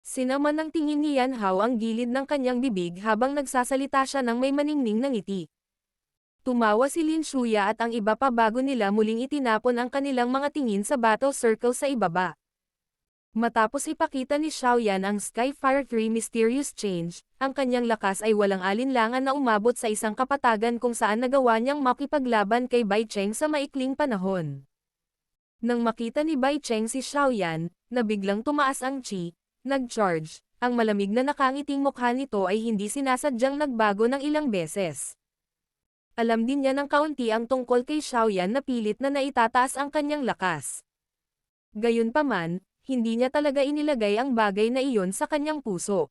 Sinama ng tingin ni Yan Hao ang gilid ng kanyang bibig habang nagsasalita siya ng may maningning na ngiti. Tumawa si Lin Shuya at ang iba pa bago nila muling itinapon ang kanilang mga tingin sa battle circle sa ibaba. Matapos ipakita ni Xiaoyan ang Skyfire 3 Mysterious Change, ang kanyang lakas ay walang alinlangan na umabot sa isang kapatagan kung saan nagawa niyang makipaglaban kay Bai Cheng sa maikling panahon. Nang makita ni Bai Cheng si Xiaoyan, na biglang tumaas ang chi, nag-charge, ang malamig na nakangiting mukha nito ay hindi sinasadyang nagbago ng ilang beses. Alam din niya ng kaunti ang tungkol kay Xiaoyan na pilit na naitataas ang kanyang lakas. Gayunpaman, hindi niya talaga inilagay ang bagay na iyon sa kanyang puso.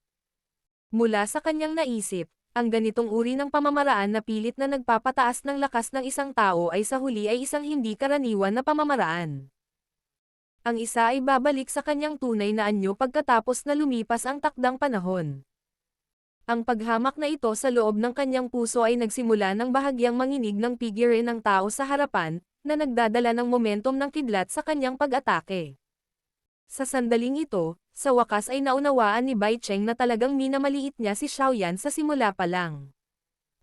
Mula sa kanyang naisip, ang ganitong uri ng pamamaraan na pilit na nagpapataas ng lakas ng isang tao ay sa huli ay isang hindi karaniwan na pamamaraan. Ang isa ay babalik sa kanyang tunay na anyo pagkatapos na lumipas ang takdang panahon. Ang paghamak na ito sa loob ng kanyang puso ay nagsimula ng bahagyang manginig ng figure ng tao sa harapan, na nagdadala ng momentum ng kidlat sa kanyang pag-atake. Sa sandaling ito, sa wakas ay naunawaan ni Bai Cheng na talagang minamaliit niya si Xiaoyan sa simula pa lang.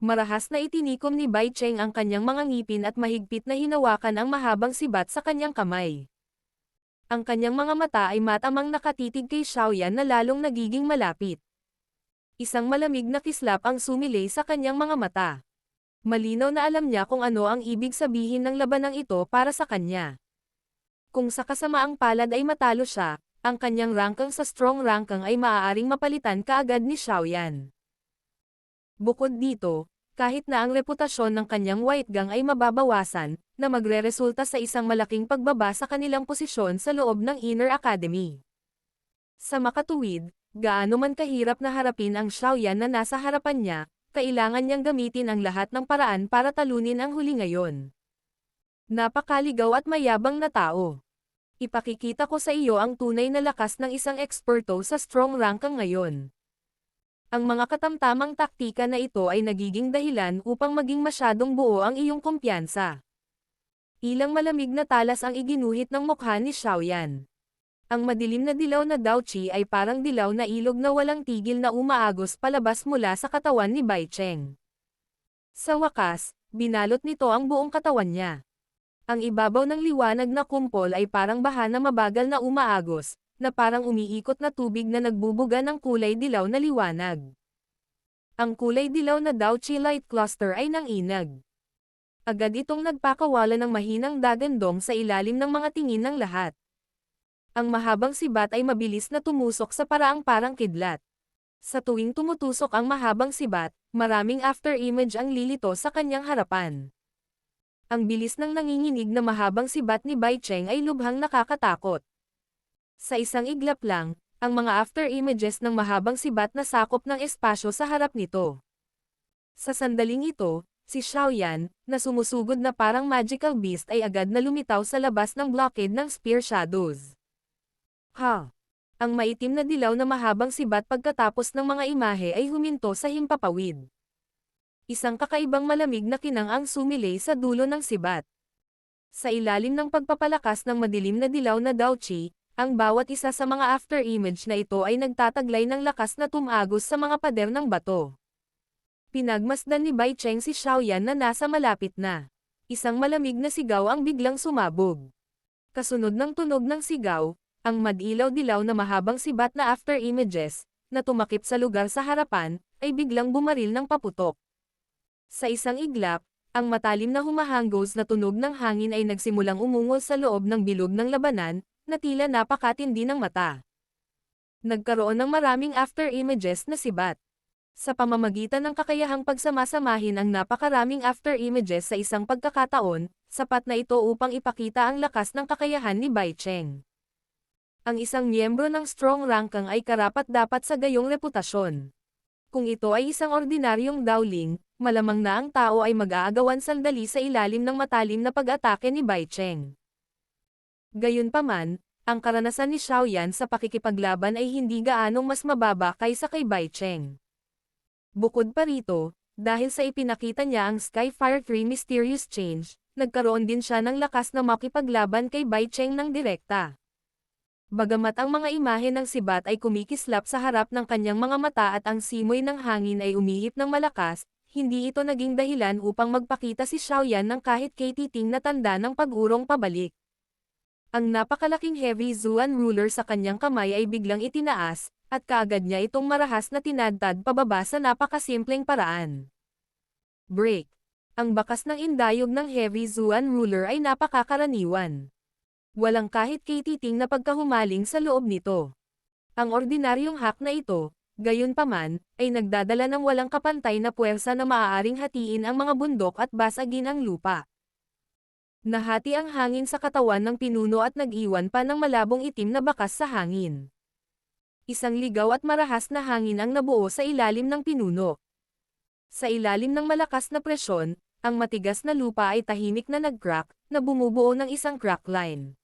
Marahas na itinikom ni Bai Cheng ang kanyang mga ngipin at mahigpit na hinawakan ang mahabang sibat sa kanyang kamay. Ang kanyang mga mata ay matamang nakatitig kay Xiaoyan na lalong nagiging malapit. Isang malamig na kislap ang sumilay sa kanyang mga mata. Malinaw na alam niya kung ano ang ibig sabihin ng labanang ito para sa kanya. Kung sa kasamaang palad ay matalo siya, ang kanyang rangkang sa strong rangkang ay maaaring mapalitan kaagad ni Xiaoyan. Bukod dito, kahit na ang reputasyon ng kanyang white gang ay mababawasan, na magreresulta sa isang malaking pagbaba sa kanilang posisyon sa loob ng Inner Academy. Sa makatuwid, gaano man kahirap na harapin ang Xiaoyan na nasa harapan niya, kailangan niyang gamitin ang lahat ng paraan para talunin ang huli ngayon. Napakaligaw at mayabang na tao. Ipakikita ko sa iyo ang tunay na lakas ng isang eksperto sa strong rangkang ngayon. Ang mga katamtamang taktika na ito ay nagiging dahilan upang maging masyadong buo ang iyong kumpiyansa. Ilang malamig na talas ang iginuhit ng mukha ni Xiaoyan. Ang madilim na dilaw na Daochi ay parang dilaw na ilog na walang tigil na umaagos palabas mula sa katawan ni Bai Cheng. Sa wakas, binalot nito ang buong katawan niya. Ang ibabaw ng liwanag na kumpol ay parang baha na mabagal na umaagos, na parang umiikot na tubig na nagbubuga ng kulay dilaw na liwanag. Ang kulay dilaw na Daochi Light Cluster ay nanginag. Agad itong nagpakawala ng mahinang dagandong sa ilalim ng mga tingin ng lahat. Ang mahabang sibat ay mabilis na tumusok sa paraang parang kidlat. Sa tuwing tumutusok ang mahabang sibat, maraming afterimage ang lilito sa kanyang harapan. Ang bilis ng nanginginig na mahabang sibat ni Bai Cheng ay lubhang nakakatakot. Sa isang iglap lang, ang mga afterimages ng mahabang sibat na sakop ng espasyo sa harap nito. Sa sandaling ito, si Xiaoyan, na sumusugod na parang magical beast ay agad na lumitaw sa labas ng blockade ng Spear Shadows. Ha! Ang maitim na dilaw na mahabang sibat pagkatapos ng mga imahe ay huminto sa himpapawid. Isang kakaibang malamig na kinang ang sumilay sa dulo ng sibat. Sa ilalim ng pagpapalakas ng madilim na dilaw na Daochi, ang bawat isa sa mga afterimage na ito ay nagtataglay ng lakas na tumagos sa mga pader ng bato. Pinagmasdan ni Bai Cheng si Xiaoyan na nasa malapit na. Isang malamig na sigaw ang biglang sumabog. Kasunod ng tunog ng sigaw, ang madilaw-dilaw na mahabang sibat na afterimages, na tumakip sa lugar sa harapan, ay biglang bumaril ng paputok. Sa isang iglap, ang matalim na humahanggos na tunog ng hangin ay nagsimulang umungol sa loob ng bilog ng labanan, na tila napakatindi ng mata. Nagkaroon ng maraming afterimages na sibat. Sa pamamagitan ng kakayahang pagsamasamahin ang napakaraming afterimages sa isang pagkakataon, sapat na ito upang ipakita ang lakas ng kakayahan ni Bai Cheng. Ang isang miyembro ng strong rangkang ay karapat-dapat sa gayong reputasyon. Kung ito ay isang ordinaryong Daoling, malamang na ang tao ay mag-aagawan sandali sa ilalim ng matalim na pag-atake ni Bai Cheng. Gayunpaman, ang karanasan ni Xiaoyan sa pakikipaglaban ay hindi gaanong mas mababa kaysa kay Bai Cheng. Bukod pa rito, dahil sa ipinakita niya ang Skyfire 3 Mysterious Change, nagkaroon din siya ng lakas na makipaglaban kay Bai Cheng ng direkta. Bagamat ang mga imahe ng sibat ay kumikislap sa harap ng kanyang mga mata at ang simoy ng hangin ay umihip ng malakas, hindi ito naging dahilan upang magpakita si Xiaoyan ng kahit katiting na tanda ng pag-urong pabalik. Ang napakalaking heavy Zuan ruler sa kanyang kamay ay biglang itinaas, at kaagad niya itong marahas na tinadtad pababa sa napakasimpleng paraan. Break. Ang bakas ng indayog ng heavy Zuan ruler ay napakakaraniwan. Walang kahit katiting na pagkahumaling sa loob nito. Ang ordinaryong hack na ito, gayunpaman, ay nagdadala ng walang kapantay na puwersa na maaaring hatiin ang mga bundok at basagin ang lupa. Nahati ang hangin sa katawan ng pinuno at nag-iwan pa ng malabong itim na bakas sa hangin. Isang ligaw at marahas na hangin ang nabuo sa ilalim ng pinuno. Sa ilalim ng malakas na presyon, ang matigas na lupa ay tahimik na nag-crack, na bumubuo ng isang crack line.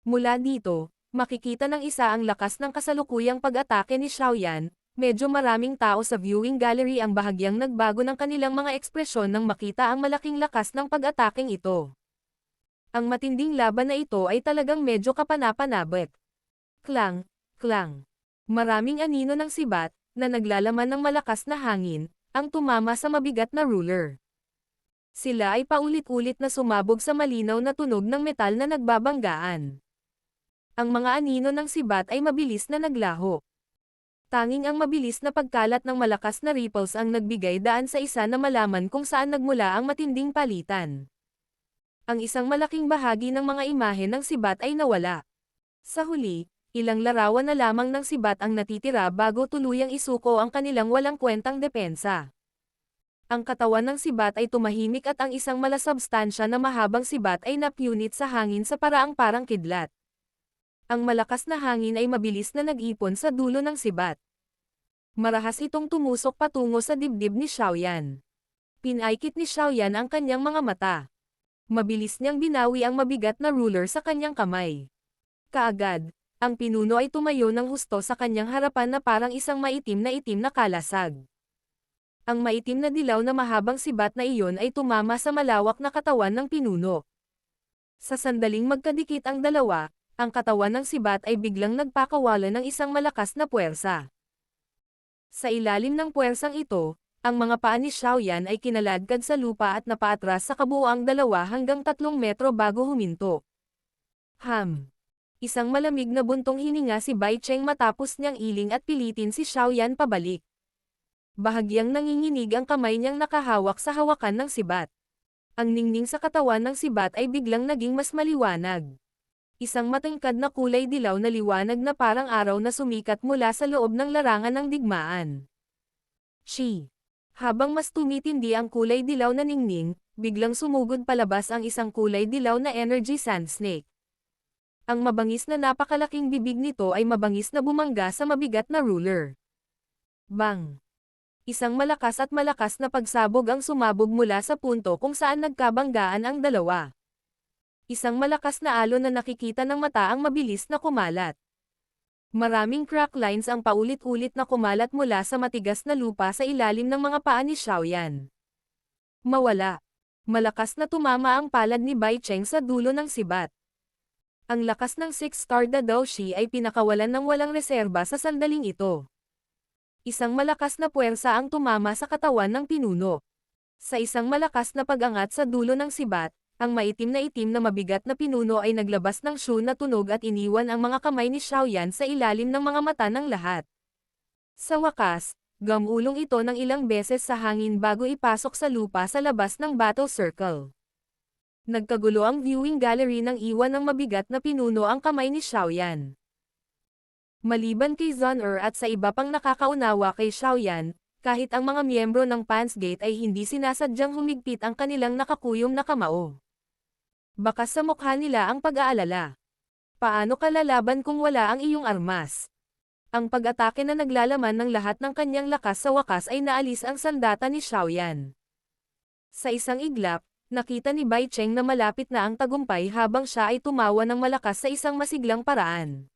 Mula dito, makikita ng isa ang lakas ng kasalukuyang pag-atake ni Xiaoyan. Medyo maraming tao sa viewing gallery ang bahagyang nagbago ng kanilang mga ekspresyon nang makita ang malaking lakas ng pag-atakeng ito. Ang matinding laban na ito ay talagang medyo kapanapanabik. Klang, klang. Maraming anino ng sibat, na naglalaman ng malakas na hangin, ang tumama sa mabigat na ruler. Sila ay paulit-ulit na sumabog sa malinaw na tunog ng metal na nagbabanggaan. Ang mga anino ng sibat ay mabilis na naglaho. Tanging ang mabilis na pagkalat ng malakas na ripples ang nagbigay daan sa isa na malaman kung saan nagmula ang matinding palitan. Ang isang malaking bahagi ng mga imahe ng sibat ay nawala. Sa huli, ilang larawan na lamang ng sibat ang natitira bago tuluyang isuko ang kanilang walang kwentang depensa. Ang katawan ng sibat ay tumahimik at ang isang malasubstansya na mahabang sibat ay napunit sa hangin sa paraang parang kidlat. Ang malakas na hangin ay mabilis na nag-ipon sa dulo ng sibat. Marahas itong tumusok patungo sa dibdib ni Xiaoyan. Pinaikit ni Xiaoyan ang kanyang mga mata. Mabilis niyang binawi ang mabigat na ruler sa kanyang kamay. Kaagad, ang pinuno ay tumayo ng husto sa kanyang harapan na parang isang maitim na kalasag. Ang maitim na dilaw na mahabang sibat na iyon ay tumama sa malawak na katawan ng pinuno. Sa sandaling magkadikit ang dalawa, ang katawan ng sibat ay biglang nagpakawala ng isang malakas na puwersa. Sa ilalim ng puwersang ito, ang mga paa ni Xiaoyan ay kinaladkad sa lupa at napaatras sa kabuuang 2 hanggang 3 metro bago huminto. Isang malamig na buntong hininga si Bai Cheng matapos niyang iling at pilitin si Xiaoyan pabalik. Bahagyang nanginginig ang kamay niyang nakahawak sa hawakan ng sibat. Ang ningning sa katawan ng sibat ay biglang naging mas maliwanag. Isang matingkad na kulay dilaw na liwanag na parang araw na sumikat mula sa loob ng larangan ng digmaan. Habang mas tumitindi ang kulay dilaw na ningning, biglang sumugod palabas ang isang kulay dilaw na energy sand snake. Ang mabangis na napakalaking bibig nito ay mabangis na bumangga sa mabigat na ruler. Bang! Isang malakas na pagsabog ang sumabog mula sa punto kung saan nagkabanggaan ang dalawa. Isang malakas na alon na nakikita ng mata ang mabilis na kumalat. Maraming crack lines ang paulit-ulit na kumalat mula sa matigas na lupa sa ilalim ng mga paa ni Xiaoyan. Mawala. Malakas na tumama ang palad ni Bai Cheng sa dulo ng sibat. Ang lakas ng 6-star Dadao-shi ay pinakawalan ng walang reserba sa sandaling ito. Isang malakas na puwersa ang tumama sa katawan ng pinuno. Sa isang malakas na pag-angat sa dulo ng sibat, ang maitim na mabigat na pinuno ay naglabas ng shoo na tunog at iniwan ang mga kamay ni Xiaoyan sa ilalim ng mga mata ng lahat. Sa wakas, gamulong ito ng ilang beses sa hangin bago ipasok sa lupa sa labas ng battle circle. Nagkagulo ang viewing gallery nang iwan ng mabigat na pinuno ang kamay ni Xiaoyan. Maliban kay Zun at sa iba pang nakakaunawa kay Xiaoyan, kahit ang mga miyembro ng Pans Gate ay hindi sinasadyang humigpit ang kanilang nakakuyom na kamao. Bakas sa mukha nila ang pag-aalala. Paano ka lalaban kung wala ang iyong armas? Ang pag-atake na naglalaman ng lahat ng kanyang lakas sa wakas ay naalis ang sandata ni Xiaoyan. Sa isang iglap, nakita ni Bai Cheng na malapit na ang tagumpay habang siya ay tumawa ng malakas sa isang masiglang paraan.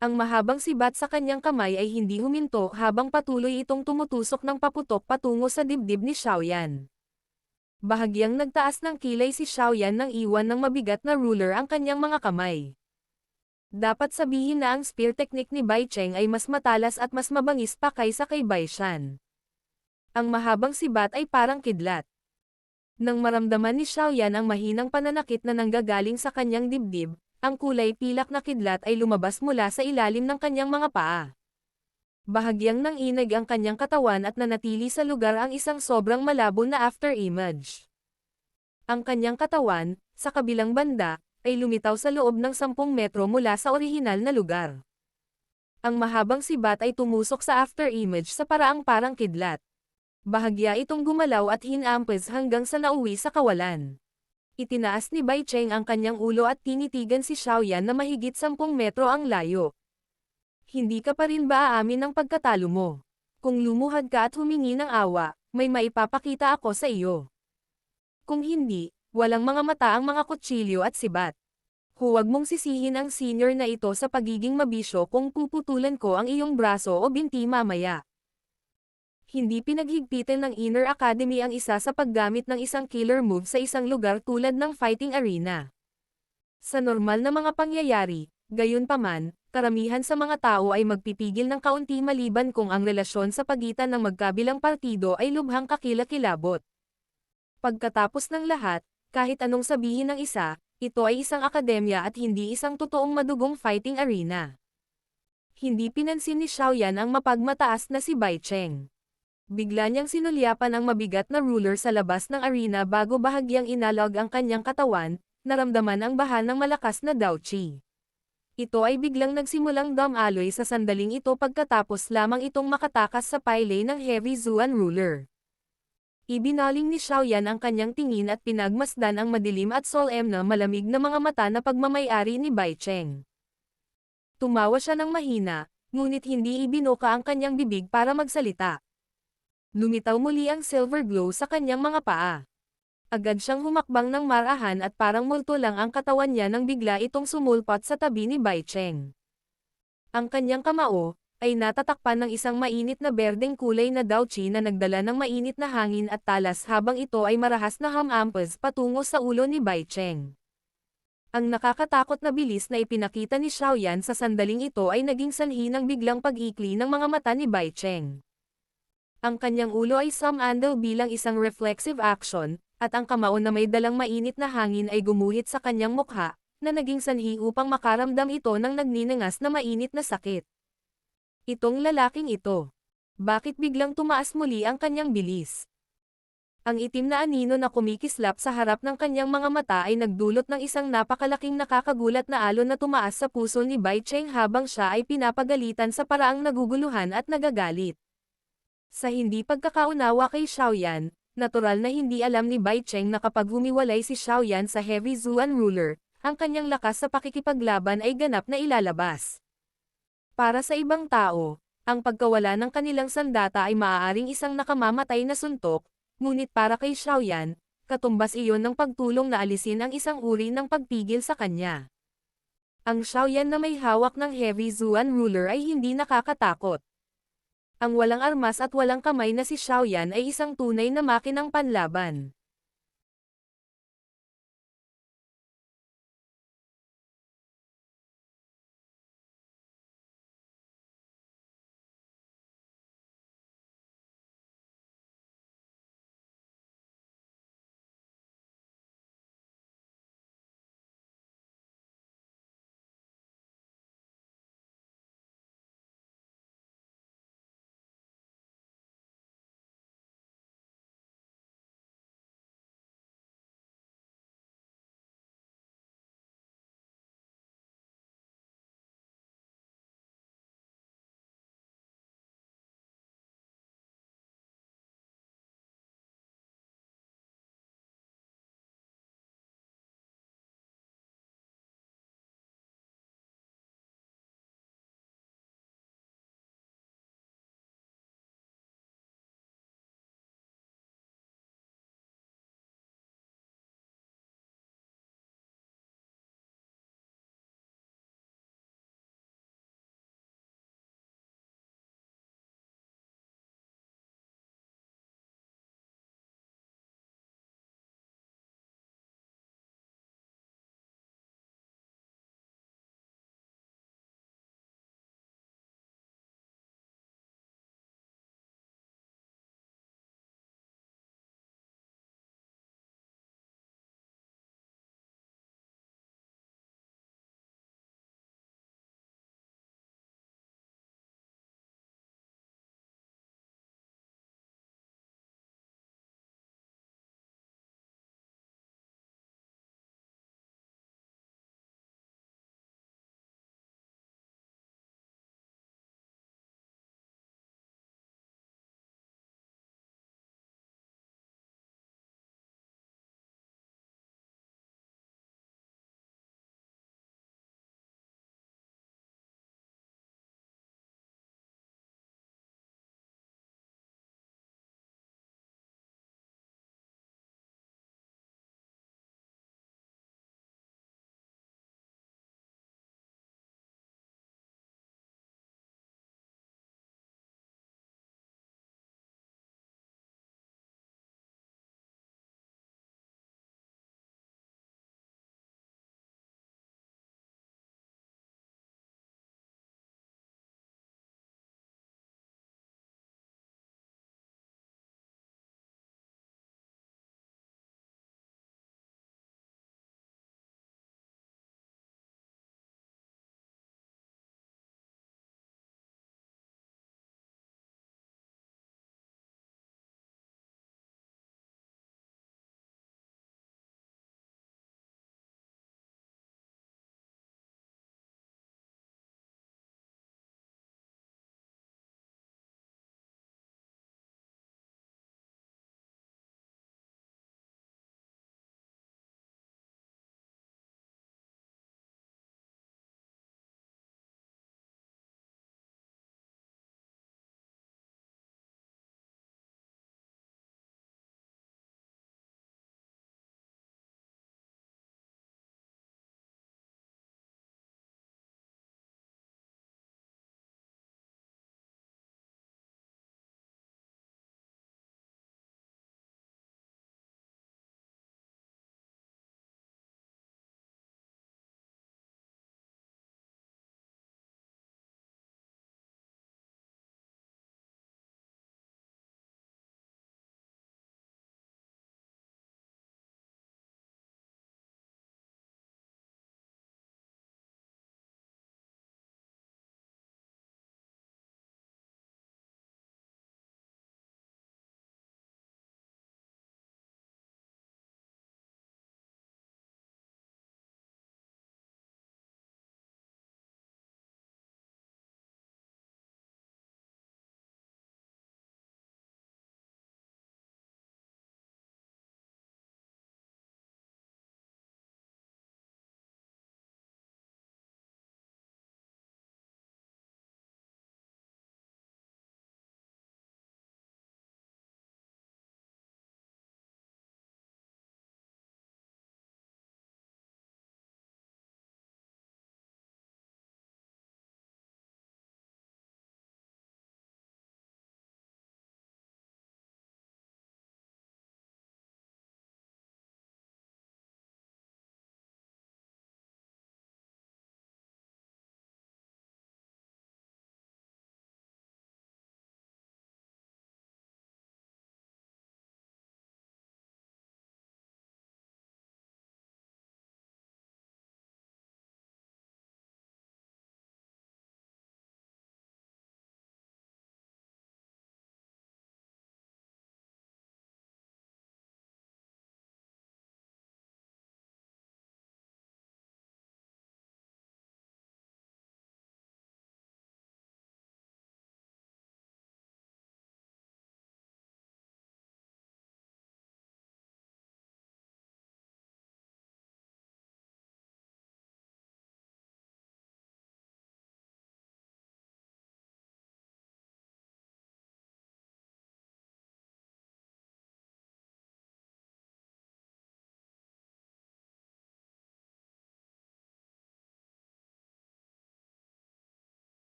Ang mahabang sibat sa kanyang kamay ay hindi huminto habang patuloy itong tumutusok ng paputok patungo sa dibdib ni Xiaoyan. Bahagyang nagtaas ng kilay si Xiaoyan nang iwan ng mabigat na ruler ang kanyang mga kamay. Dapat sabihin na ang spear technique ni Bai Cheng ay mas matalas at mas mabangis pa kaysa kay Bai Shan. Ang mahabang sibat ay parang kidlat. Nang maramdaman ni Xiaoyan ang mahinang pananakit na nanggagaling sa kanyang dibdib, ang kulay pilak na kidlat ay lumabas mula sa ilalim ng kanyang mga paa. Bahagyang nanginig ang kanyang katawan at nanatili sa lugar ang isang sobrang malabo na afterimage. Ang kanyang katawan, sa kabilang banda, ay lumitaw sa loob ng 10 metro mula sa orihinal na lugar. Ang mahabang sibat ay tumusok sa afterimage sa paraang parang kidlat. Bahagya itong gumalaw at hinampes hanggang sa nauwi sa kawalan. Itinaas ni Bai Cheng ang kanyang ulo at tinitigan si Xiaoyan na mahigit 10 metro ang layo. Hindi ka pa rin ba aamin ng pagkatalo mo? Kung lumuhad ka at humingi ng awa, may maipapakita ako sa iyo. Kung hindi, walang mga mata ang mga kutsilyo at sibat. Huwag mong sisihin ang senior na ito sa pagiging mabisyo kung puputulan ko ang iyong braso o binti mamaya. Hindi pinaghigpitan ng Inner Academy ang isa sa paggamit ng isang killer move sa isang lugar tulad ng fighting arena. Sa normal na mga pangyayari, gayunpaman, karamihan sa mga tao ay magpipigil ng kaunti maliban kung ang relasyon sa pagitan ng magkabilang partido ay lubhang kakilakilabot. Pagkatapos ng lahat, kahit anong sabihin ng isa, ito ay isang akademya at hindi isang totoong madugong fighting arena. Hindi pinansin ni Xiaoyan ang mapagmataas na si Bai Cheng. Bigla niyang sinulyapan ang mabigat na ruler sa labas ng arena bago bahagyang inalog ang kanyang katawan, naramdaman ang baha ng malakas na Dao Qi. Ito ay biglang nagsimulang dumaloy sa sandaling ito pagkatapos lamang itong makatakas sa pile ng Heavy Zuan ruler. Ibinaling ni Xiaoyan ang kanyang tingin at pinagmasdan ang madilim at solemn na malamig na mga mata na pagmamayari ni Bai Cheng. Tumawa siya ng mahina, ngunit hindi ibinuka ang kanyang bibig para magsalita. Lumitaw muli ang silver glow sa kanyang mga paa. Agad siyang humakbang ng marahan at parang multo lang ang katawan niya nang bigla itong sumulpot sa tabi ni Bai Cheng. Ang kanyang kamao ay natatakpan ng isang mainit na berdeng kulay na Dao Qi na nagdala ng mainit na hangin at talas habang ito ay marahas na hamampes patungo sa ulo ni Bai Cheng. Ang nakakatakot na bilis na ipinakita ni Xiaoyan sa sandaling ito ay naging sanhi ng biglang pag-ikli ng mga mata ni Bai Cheng. Ang kanyang ulo ay sumandal bilang isang reflexive action, at ang kamao na may dalang mainit na hangin ay gumuhit sa kanyang mukha, na naging sanhi upang makaramdam ito ng nagninangas na mainit na sakit. Itong lalaking ito. Bakit biglang tumaas muli ang kanyang bilis? Ang itim na anino na kumikislap sa harap ng kanyang mga mata ay nagdulot ng isang napakalaking nakakagulat na alon na tumaas sa puso ni Bai Cheng habang siya ay pinapagalitan sa paraang naguguluhan at nagagalit. Sa hindi pagkakaunawa kay Xiaoyan, natural na hindi alam ni Bai Cheng na kapag humiwalay si Xiaoyan sa Heavy Zuan ruler, ang kanyang lakas sa pakikipaglaban ay ganap na ilalabas. Para sa ibang tao, ang pagkawala ng kanilang sandata ay maaaring isang nakamamatay na suntok, ngunit para kay Xiaoyan, katumbas iyon ng pagtulong na alisin ang isang uri ng pagpigil sa kanya. Ang Xiaoyan na may hawak ng Heavy Zuan ruler ay hindi nakakatakot. Ang walang armas at walang kamay na si Xiaoyan ay isang tunay na makinang panlaban.